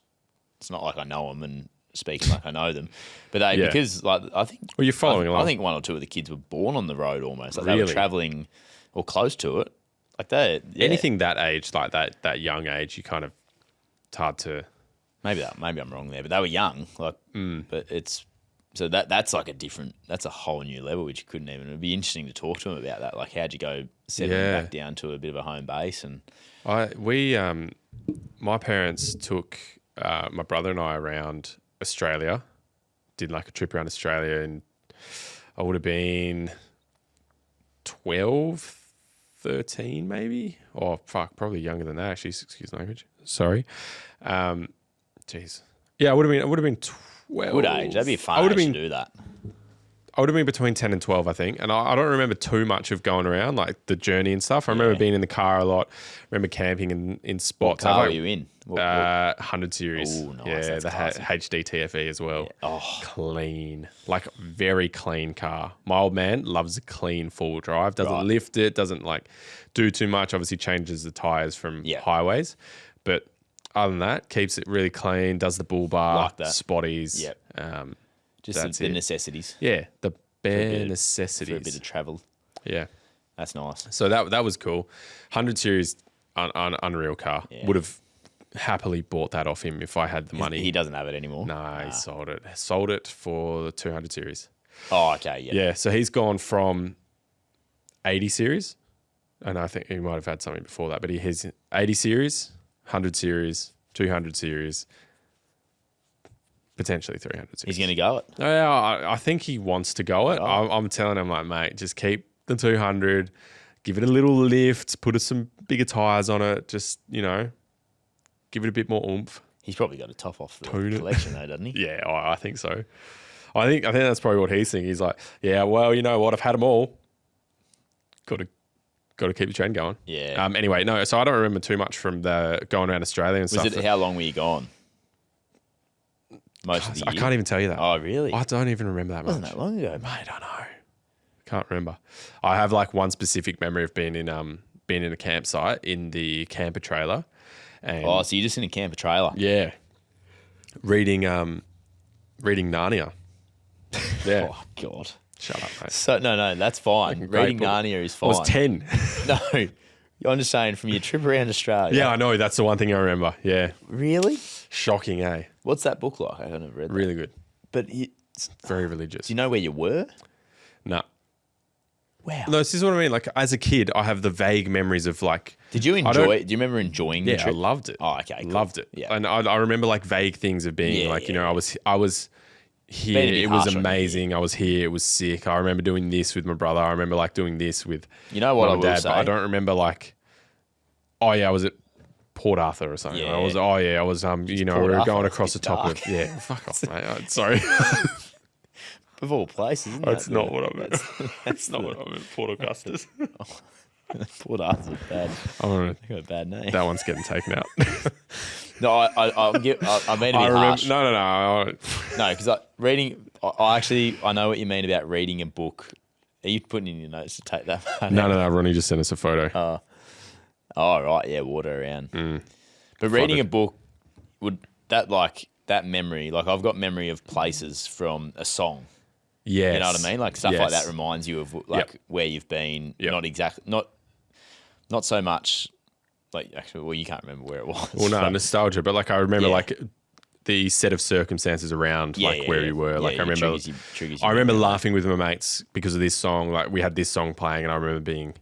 it's not like I know them and speaking like I know them, but because like I think, well, you're following along. I think one or two of the kids were born on the road almost. Like, they were traveling or close to it. Like that. Yeah. Anything that age, like that young age, you kind of, it's hard to. Maybe I'm wrong there, but they were young. Like, but it's. So that's like that's a whole new level, which you couldn't even. It'd be interesting to talk to them about that. Like, how'd you go settling back down to a bit of a home base? And my parents took my brother and I around Australia, did like a trip around Australia, and I would have been 12, 13 maybe, or probably younger than that actually. Excuse the language. Sorry. Jeez. Yeah, I would have been 12. Good age. That'd be fun to do that. I would have been between 10 and 12, I think. And I don't remember too much of going around, like the journey and stuff. I remember being in the car a lot. I remember camping in spots. What car were you in? 100 series. Oh, nice. Yeah, That's the HD TFE as well. Yeah. Oh, clean. Like, very clean car. My old man loves a clean four-wheel drive. Doesn't lift it. Doesn't like do too much. Obviously changes the tyres from highways. But other than that, keeps it really clean, does the bull bar, like that. Spotties. Yep. Just the necessities. Yeah, the bare necessities. For a bit of travel. Yeah. That's nice. So that was cool. 100 series, unreal car. Yeah. Would have happily bought that off him if I had the money. He doesn't have it anymore. He sold it. Sold it for the 200 series. Oh, okay. Yeah. Yeah. So he's gone from 80 series, and I think he might have had something before that, but he has 80 series, 100 series, 200 series, potentially 300 series. He's going to go it. Yeah, I think he wants to go it. Oh. I'm telling him, like, mate, just keep the 200, give it a little lift, put some bigger tyres on it, just, give it a bit more oomph. He's probably got a top off the Tune it. collection though, doesn't he? Yeah, I think so. I think that's probably what he's thinking. He's like, yeah, well, you know what? I've had them all. Got to keep the trend going. Yeah. Anyway, no. So I don't remember too much from the going around Australia and stuff. How long were you gone? Most of the year? I can't even tell you that. Oh, really? I don't even remember that much. Wasn't that long ago, Mate, I know. Can't remember. I have like one specific memory of being in a campsite in the camper trailer. And Oh, so you're just in a camper trailer? yeah, reading Narnia. Yeah. Oh, God. Shut up, mate. So no, that's fine. Great Reading book. Narnia is I fine. was 10. No, I'm just saying from your trip around Australia. Yeah, I know. That's the one thing I remember. Yeah. Really? Shocking, eh? What's that book like? I haven't read that. Really good. But Very religious. do you know where you were? No. Wow. No, this is what I mean. Like, as a kid, I have the vague memories of like... Did you enjoy it? Do you remember enjoying the Yeah, I trip? loved it. Oh, okay. Cool. Loved it. Yeah. And I remember like vague things of being I was here. Being a bit It was harsh on you. amazing. I was here. It was sick. I remember doing this with my brother. I remember like doing this with You know what mum I and will dad. say? But I don't remember like, oh yeah, I was at Port Arthur or something. Yeah. I was we Port were Arthur, going it's a across the bit top dark. of yeah. Fuck off, mate. Sorry. Of all places, isn't That's that? not what I meant. That's not what I meant. Port Augustus. Port Arthur's bad. Oh, They got a bad name. that one's getting taken out. No, I mean to be harsh. No. No, because I know what you mean about reading a book. Are you putting in your notes to take that part out? No. Ronny just sent us a photo. Oh, right, yeah, water around. But reading a book, that memory, like I've got memory of places from a song. Yes. You know what I mean? Like stuff like that reminds you of like Yep. where you've been. Yep. Not so much. Like actually, well, you can't remember where it was. Well, no, but- nostalgia, but like I remember Yeah. like the set of circumstances around where you were. Yeah, Like it I remember, triggers I your remember memory. laughing with my mates because of this song. Like we had this song playing, and I remember being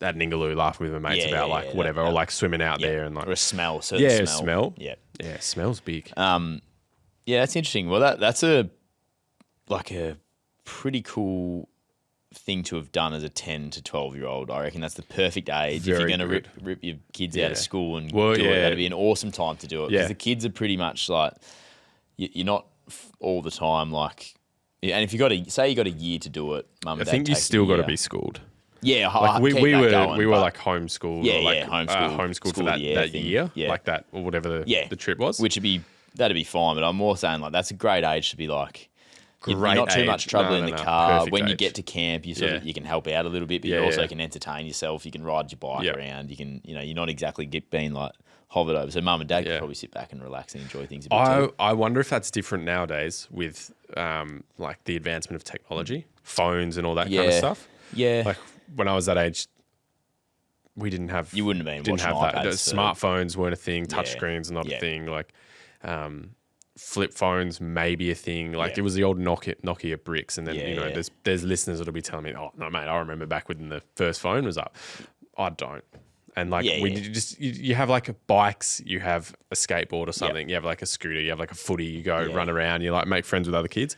at Ningaloo laughing with my mates Yeah, about yeah, like yeah, whatever, or like swimming out there and like or a smell, certain smell. Yeah, yeah, smells big. yeah, that's interesting. Well, that's a pretty cool thing to have done as a 10 to 12-year-old. I reckon that's the perfect age. If you're Very going to good. rip your kids out of school and Well, do yeah. it, that'd be an awesome time to do it. Because Yeah. the kids are pretty much like, you're not all the time like, and if you got a year to do it, mum I and dad think you takes still got to a be year. schooled. Yeah, Like we were but- like homeschooled. Yeah, or like, yeah, homeschooled. homeschooled for School that, year that thing. year, Yeah. like that or whatever the trip was. that'd be fine. But I'm more saying like that's a great age to be like. You're Great not too age. much trouble No, in no, the no. car. Perfect When you age. get to camp, you Yeah. you can help out a little bit, but you Yeah, also yeah. can entertain yourself. You can ride your bike Yeah. around. You can, you're not exactly being like hovered over. So mum and dad can Yeah. probably sit back and relax and enjoy things a bit too. I wonder if that's different nowadays with like the advancement of technology, phones and all that kind of Yeah. stuff. Yeah. Like when I was that age, we didn't have. You wouldn't have been didn't have watching that. iPads for- Smartphones weren't a thing. Yeah. Touchscreens not Yeah. a thing. Like flip phones maybe a thing. Like Yeah. it was the old Nokia bricks, and then Yeah, yeah. there's listeners that'll be telling me, oh no, mate, I remember back when the first phone was up. I don't. And like Yeah, when yeah. you have like bikes, you have a skateboard or something, you have like a scooter, you have like a footy, you go Yeah. run around, you like make friends with other kids.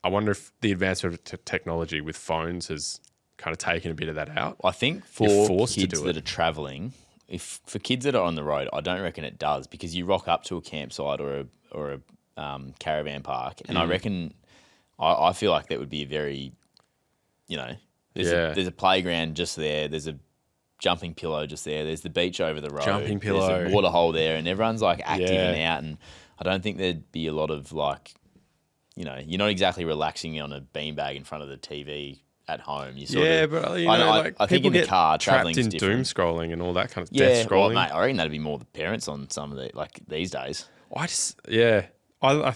I wonder if the advancement of technology with phones has kind of taken a bit of that out. I think You're for forced to kids do that it. are traveling, for kids that are on the road, I don't reckon it does because you rock up to a campsite or a caravan park, and Mm. I reckon I feel like that would be a very, there's a playground just there. There's a jumping pillow just there. There's the beach over the road. Jumping There's pillow. a water hole there, and everyone's like active Yeah. and out. And I don't think there'd be a lot of like, you're not exactly relaxing on a beanbag in front of the TV at home. You sort Yeah, of, but I think in the car, trapped traveling's in different. doom scrolling and all that kind of Yeah, death well, scrolling. mate, I reckon that'd be more the parents on some of the these days. I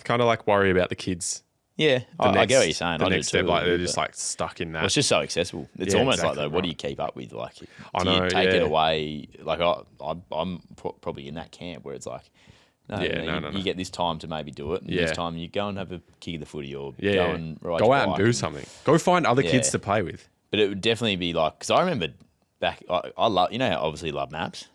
kind of like worry about the kids Yeah, I get what you're saying. The I do next too, step, like they're but- just like stuck in that. Well, it's just so accessible. It's Yeah, almost exactly like, though, what do right. you keep up with? Like, do I know, you take yeah. it away? Like, I'm probably in that camp where it's like, no, Yeah, you know, no. you get this time to maybe do it, and Yeah. this time you go and have a kick of the footy or yeah, go and ride go your out and bike do something. Go find other kids Yeah. to play with. But it would definitely be like, because I remember back, I love, you know, how I obviously love maps.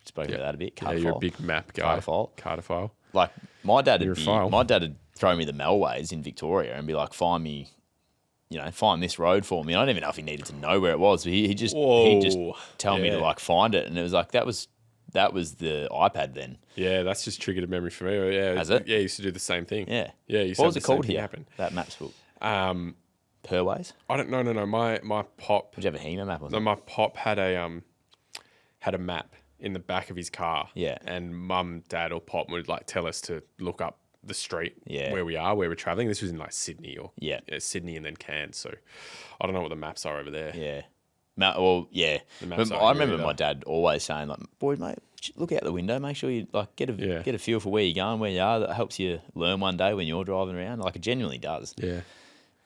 Spoke about that a bit. Yeah, you're a Carter big map guy. Carter file. Like my dad You're would a file. my dad would throw me the Melways in Victoria and be like, find me, you know, find this road for me. I don't even know if he needed to know where it was, but he'd just tell me to Yeah. like find it, and it was like that was the iPad then. Yeah, that's just triggered a memory for me. Yeah, Has it? Yeah, I used to do the same thing. Yeah, Yeah, you used to What have was the it called same thing here? happen. That maps book. Um, Perways. I don't know. No. My pop. Did you have a HEMA map? Or No, something? my pop had a map in the back of his car. Yeah. And mum, dad, or pop would like tell us to look up the street Yeah. where we are, where we're traveling. This was in like Sydney or Yeah. Sydney and then Cairns. So I don't know what the maps are over there. Yeah. Well, yeah. maps But aren't I here remember either. my dad always saying, like, boy, mate, look out the window, make sure you like get a feel for where you're going, where you are. That helps you learn one day when you're driving around. Like, it genuinely does. Yeah.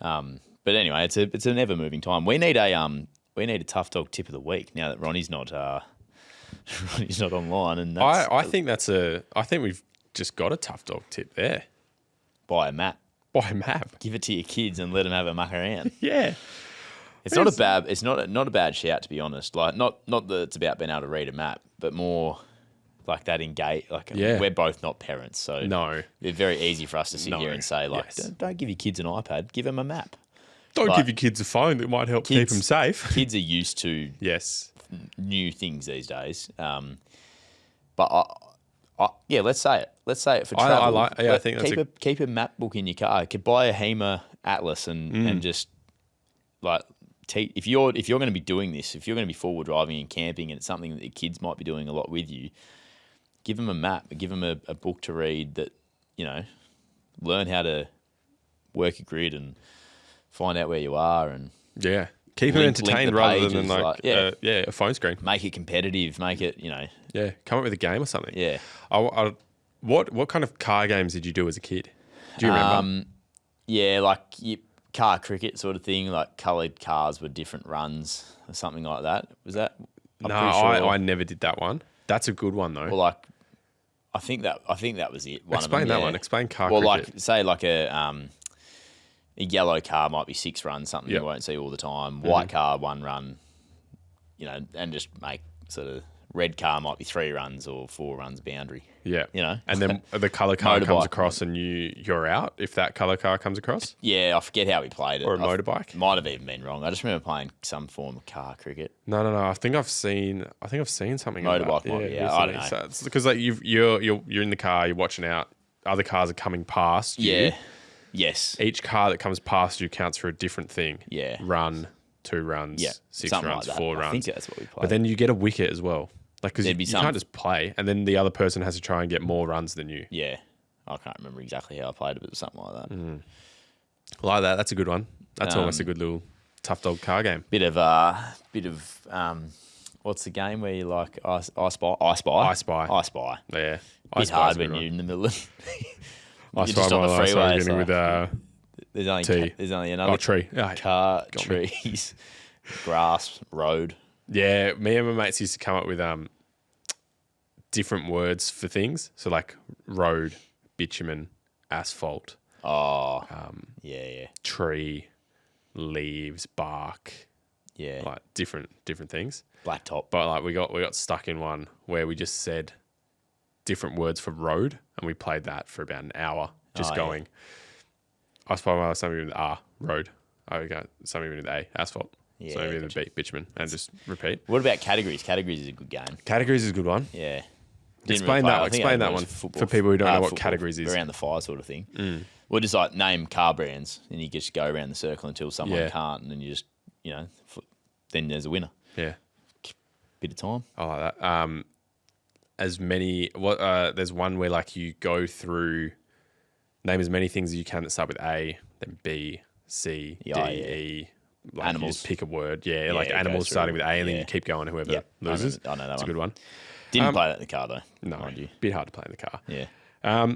But anyway, it's an ever moving time. We need a tough dog tip of the week now that Ronnie's not Ronnie's not online, and that's I think I think we've just got a tough dog tip there. buy a map, Buy a map. give it to your kids, and let them have a muck around. Yeah. It's not a bad shout, to be honest. Like not that it's about being able to read a map, but more like that engage. Like we're both not parents, so No. it's very easy for us to sit No. here and say like, Yes. don't give your kids an iPad, give them a map. Don't But give your kids a phone that might help keep kids- them safe. Kids are used to Yes. new things these days. But yeah, let's say it. Let's say it for I travel. like- yeah, I think that's keep a map book in your car. You could buy a HEMA atlas and just like if you're going to be doing this, if you're going to be forward driving and camping, and it's something that your kids might be doing a lot with you, give them a map, give them a book to read that, you know, learn how to work a grid and find out where you are and Yeah. Keep them Link entertained the rather than pages, like, a phone screen. make it competitive, make it, you know, Yeah. Come up with a game or something. yeah. What kind of car games did you do as a kid? Do you remember? Yeah, like car cricket sort of thing, like coloured cars with different runs or something like that. Was that? I'm No, pretty sure. I never did that one. That's a good one though. Well, like, I think that was it. Explain that one. Explain car Well, cricket. like say like a yellow car might be 6 runs, something Yep. you won't see all the time. White car 1 run, you know, and just make sort of red car might be 3 runs or 4 runs boundary. Yeah. You know? And then the colour car comes Motorbike. across and you're out if that colour car comes across? Yeah, I forget how we played it. Or a motorbike? Might have even been wrong. I just remember playing some form of car cricket. No. I think I've seen something of Motorbike that. might be, yeah, I don't recently. know. So it's because like you're in the car, you're watching out, other cars are coming past you. Yeah. Yes. Each car that comes past you counts for a different thing. Yeah. Run, 2 runs, Yeah. 6 something runs, like that. 4 I runs. think that's what we played. But then you get a wicket as well. Like, because you There'd be some- can't just play, and then the other person has to try and get more runs than you. yeah. I can't remember exactly how I played it, but it was something like that. Like that. That's a good one. That's almost a good little tough dog car game. Bit of what's the game where you like I spy? I Spy. I spy. Yeah. Bit hard when you're in the middle of I you're Spy just on the my life, so freeway. I'm It's getting like, with T. there's only another tree. Yeah. car, trees, grass, road. Yeah, me and my mates used to come up with different words for things. So like road, bitumen, asphalt, Oh, yeah, tree, leaves, bark, yeah. like different things. Blacktop. But like we got stuck in one where we just said different words for road, and we played that for about an hour, just Oh, going. I suppose something with R, road. I got something with A, asphalt. Yeah, Something with B, bitumen, and just repeat. What about categories? Categories is a good game. Categories is a good one. Yeah. Explain that. Explain that one for people who don't know what categories is. Around the fire sort of thing. We'll just like name car brands, and you just go around the circle until someone Yeah. can't, and then you just then there's a winner. Yeah, Bit of time. I like that. As many. There's one where like you go through, name as many things as you can that start with A, then B, C, D, Yeah, E. Like Animals. You just pick a word. Yeah, Yeah, like it goes animals starting through. with A, and then Yeah. you keep going. Whoever Yeah, loses. I know that It's a one. good one. Didn't play that in the car though. No, mind you. bit hard to play in the car. Yeah.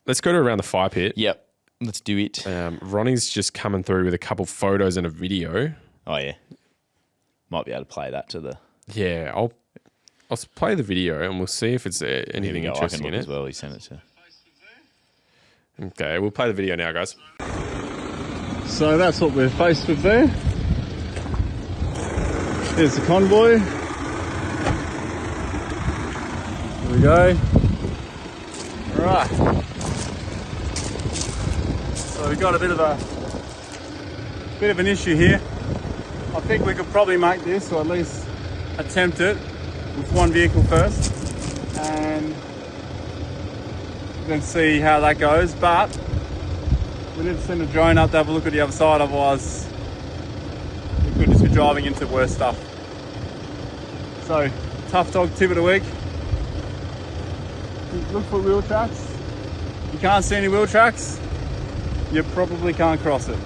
Let's go to around the fire pit. Yep. Let's do it. Ronnie's just coming through with a couple photos and a video. Oh, yeah. Might be able to play that to the... Yeah, I'll play the video and we'll see if it's anything interesting in it. As well, he sent it to... Okay, we'll play the video now, guys. So that's what we're faced with there. There's the convoy. Here we go. Right. So we've got a bit of an issue here. I think we could probably make this, or at least attempt it, with one vehicle first, and then see how that goes. But we need to send a drone up to have a look at the other side, otherwise we could just be driving into worse stuff. So, tough dog tip of the week. Look for wheel tracks. If you can't see any wheel tracks, you probably can't cross it.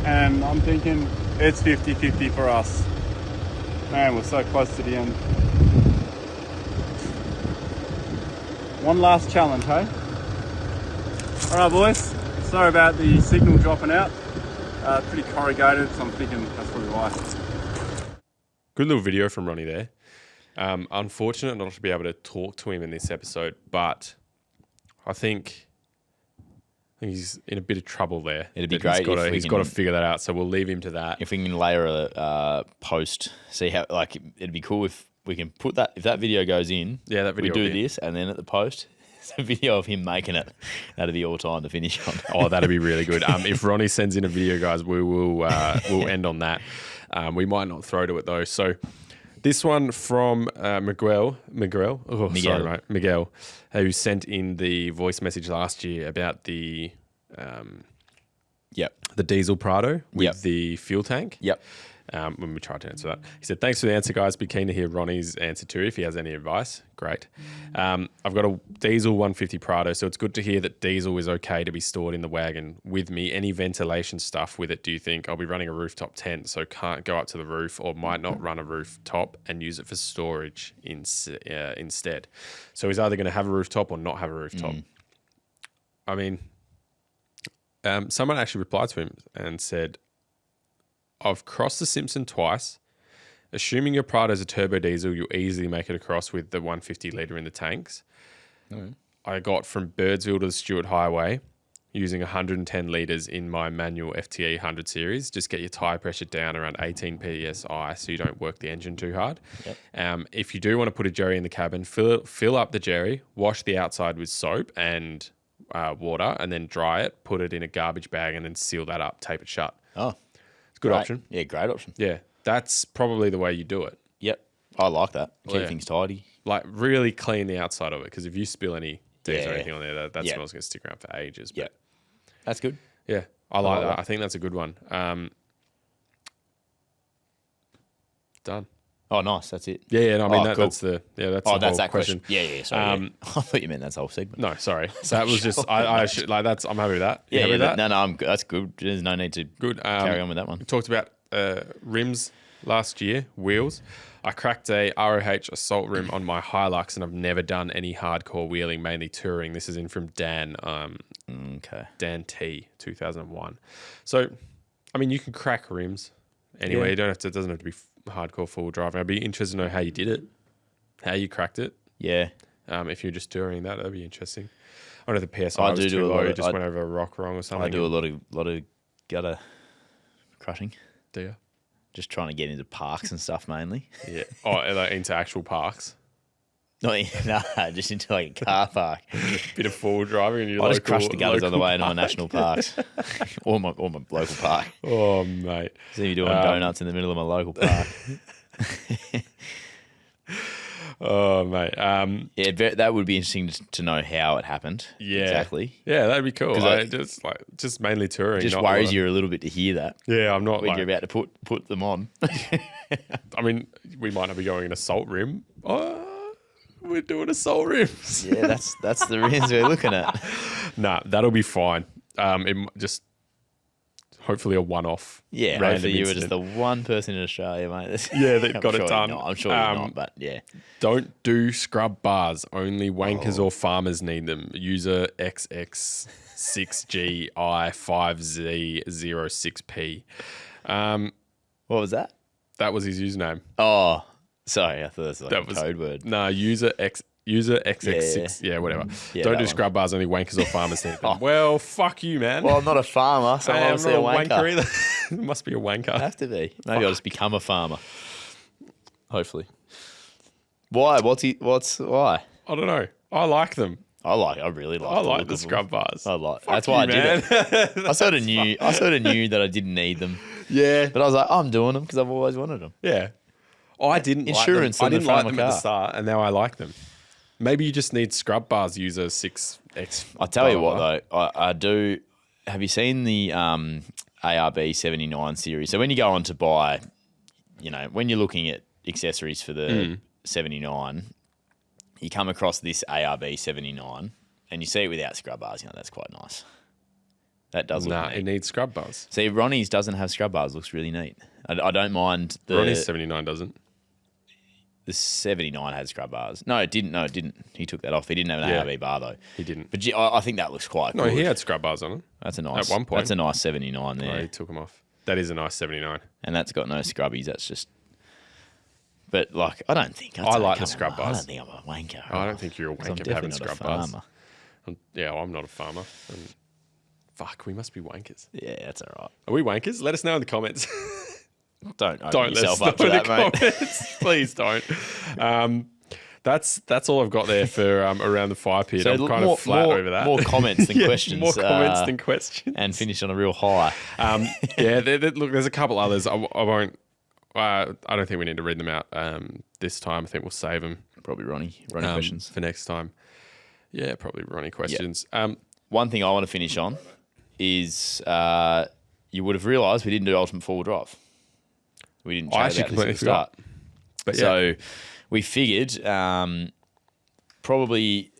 And I'm thinking it's 50-50 for us. Man, we're so close to the end. One last challenge, hey? Alright boys, sorry about the signal dropping out. Pretty corrugated, so I'm thinking that's probably why. Good little video from Ronnie there. Unfortunate not to be able to talk to him in this episode, but I think he's in a bit of trouble there. It'd be great if he's got to figure that out, so we'll leave him to that. If we can layer a post, see how, like, it'd be cool if we can put that, if that video goes in, yeah, that video we do this, and then at the post, it's a video of him making it. That'd be all time to finish on. Oh, that'd be really good. If Ronnie sends in a video, guys, we will we'll end on that. We might not throw to it though. So this one from Miguel, sorry, mate, Miguel, who sent in the voice message last year about the the diesel Prado with the fuel tank. Yep. When we tried to answer that, he said, "Thanks for the answer, guys. Be keen to hear Ronnie's answer too if he has any advice." Great. I've got a diesel 150 Prado, so it's good to hear that diesel is okay to be stored in the wagon with me. Any ventilation stuff with it? Do you think? I'll be running a rooftop tent, so can't go up to the roof, or might not run a rooftop and use it for storage instead. So he's either going to have a rooftop or not have a rooftop. I mean, someone actually replied to him and said, "I've crossed the Simpson twice. Assuming your Prado's a turbo diesel, you'll easily make it across with the 150 litre in the tanks. I got from Birdsville to the Stewart Highway using 110 litres in my manual FTE 100 series. Just get your tyre pressure down around 18 psi so you don't work the engine too hard. If you do want to put a jerry in the cabin, fill up the jerry, wash the outside with soap and water, and then dry it, put it in a garbage bag, and then seal that up, tape it shut." Oh. Good option. Yeah, great option. Yeah, that's probably the way you do it. Yep. I like that. Keep things tidy. Like, really clean the outside of it, because if you spill any diesel or anything on there, that smell's going to stick around for ages. Yeah. That's good. Yeah, I like that. I think that's a good one. Done. Oh, nice. That's it. Yeah, no, I mean, cool. that's the that's whole that question. Yeah, sorry. I thought you meant that's the whole segment. No, sorry. So that was just, I should, like, I'm happy with that. Yeah, that? No, I'm good. That's good. There's no need to carry on with that one. We talked about rims last year, wheels. I cracked a ROH assault rim on my Hilux, and I've never done any hardcore wheeling, mainly touring. This is in from Dan. Dan T, 2001. So, I mean, you can crack rims anyway. You don't have to. It doesn't have to be hardcore full driving. I'd be interested to know how you did it, how you cracked it. Yeah. If you're just touring that'd be interesting. I know the PSI was too low. Just went over a rock wrong or something. I do a lot of gutter crushing. Do you? Just trying to get into parks and stuff mainly. Yeah. Oh, like into actual parks. No, just into like a car park. Bit of forward driving and I just crush the gutters on the way into my national parks or my local park. Oh, mate. See you doing donuts in the middle of my local park. Oh, mate. Yeah, that would be interesting to know how it happened. Yeah, exactly. Yeah, that'd be cool. Just mainly touring. Just worries you a little bit to hear that. Yeah, I'm not when you're about to put them on. I mean, we might not be going an assault rim. Oh, we're doing assault rims. Yeah, that's the rims we're looking at. Nah, that'll be fine. It just hopefully a one-off. Yeah, random hopefully you were incident. just the one person in Australia, mate. Yeah, that I'm got it sure done. you're not. I'm sure you're not, but yeah. Don't do scrub bars. Only wankers or farmers need them. User XX6GI5Z06P. What was that? That was his username. Oh, sorry. I thought that was like a code word. No, user XX6. Yeah, whatever. Yeah, Don't that do one. scrub bars. Only wankers or farmers need them. Well, fuck you, man. Well, I'm not a farmer, so I'm I'm obviously not a wanker. either. Must be a wanker. I have to be. Maybe I'll just become a farmer. Hopefully. Why? Why? I don't know. I like them. I really like. I like the scrub bars. I like. Fuck That's why you, I did man. it. I sort of knew that I didn't need them, Yeah. but I was like, I'm doing them because I've always wanted them. Yeah. I didn't Insurance like them. I in didn't the like front them of at my the start, and now I like them. Maybe you just need scrub bars, user 6X. I tell you what though, I do. Have you seen the ARB 79 series? So when you go on to buy, when you're looking at accessories for the 79, you come across this ARB 79 and you see it without scrub bars. That's quite nice. That does look Nah, neat. it needs scrub bars. See, Ronnie's doesn't have scrub bars. Looks really neat. I don't mind the Ronnie's 79 doesn't. The 79 had scrub bars. No, it didn't. He took that off. He didn't have an Yeah. ARB bar though. He didn't. But I think that looks quite No, good. he had scrub bars on it. That's a nice. At one point. That's a nice 79 there. No, he took them off. That is a nice 79. And that's got no scrubbies. That's just. But I don't think I like the come scrub on, bars. I don't think I'm a wanker. I don't think you're a 'Cause I'm wanker for having definitely not a scrub bars. farmer. I'm not a farmer. And fuck, we must be wankers. Yeah, that's all right. Are we wankers? Let us know in the comments. Don't open Don't let us yourself know up to in the that, mate. comments. Please don't. That's all I've got there for around the fire pit. I'm kind of flat over that. More comments than Yeah, questions. More comments than questions. And finish on a real high. Yeah, look, there's a couple others. I won't. I don't think we need to read them out this time. I think we'll save them Probably Ronnie questions. for next time. Yeah, probably Ronnie questions. One thing I want to finish on is you would have realised we didn't do ultimate four-wheel drive. We didn't chat actually about this at completely the start. But yeah. So we figured probably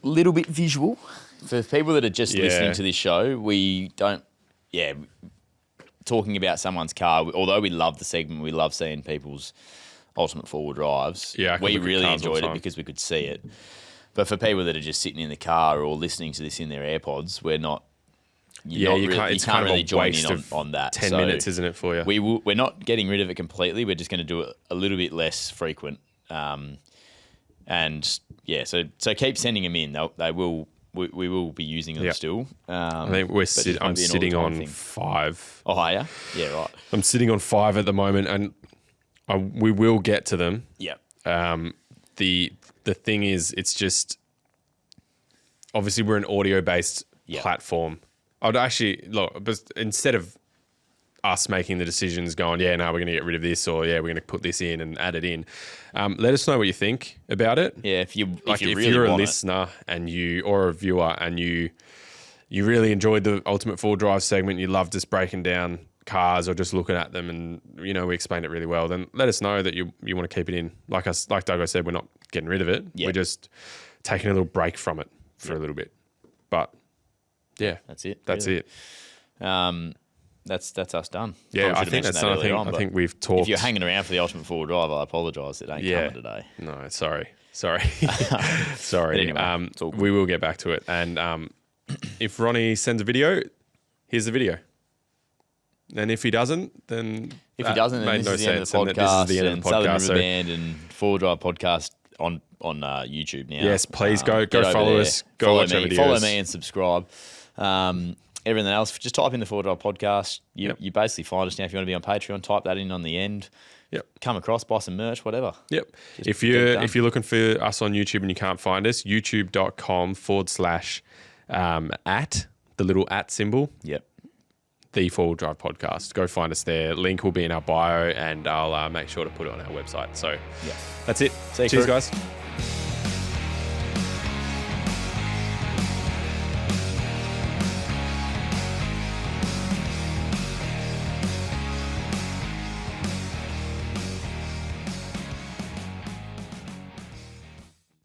a little bit visual. For people that are just listening to this show, we don't, talking about someone's car, although we love the segment, we love seeing people's ultimate four-wheel drives. Yeah, I can we look at really cars all the enjoyed it time. because we could see it. But for people that are just sitting in the car or listening to this in their AirPods, we're not. You can't. It's kind of really a join waste in of on that. 10 So minutes, isn't it, for you? we're not getting rid of it completely. We're just going to do it a little bit less frequent. And yeah, so keep sending them in. We will be using them still. I think I'm sitting on 5. Oh, are you? Yeah, right. I'm sitting on 5 at the moment, and we will get to them. Yeah. The thing is, it's just obviously we're an audio-based platform. I'd actually look, but instead of us making the decisions, going, we're going to get rid of this, or we're going to put this in and add it in. Let us know what you think about it. Yeah, if you really you're a want listener or a viewer and you really enjoyed the Ultimate Four Drive segment, you loved us breaking down cars or just looking at them, and we explained it really well, then let us know that you want to keep it in. Like Duggo said, we're not getting rid of it. We're just taking a little break from it for a little bit. But yeah, that's it. That's really. it. That's us done. Yeah, Probably I should think have that's mentioned done. that earlier I think we've talked. If you're hanging around for the Ultimate Four-Wheel Drive, I apologise. It ain't coming today. No, sorry. Sorry. Anyway, it's all good. We will get back to it. And if Ronnie sends a video, here's the video. And if he doesn't, then If he doesn't, then this is the end of the podcast. And Southern River Band and Four Drive Podcast on YouTube now. Yes, please go Get over follow there. us. Go watch our videos. Follow me and subscribe. Everything else, just type in the Four Drive Podcast. You basically find us now. If you want to be on Patreon, type that in on the end. Yep. Come across, buy some merch, whatever. Yep. Just If get it done. you're looking for us on YouTube and you can't find us, youtube.com/ at the little at symbol. Yep. The Four Wheel Drive Podcast. Go find us there. Link will be in our bio, and I'll make sure to put it on our website. So that's it. See you, Cheers, crew. guys.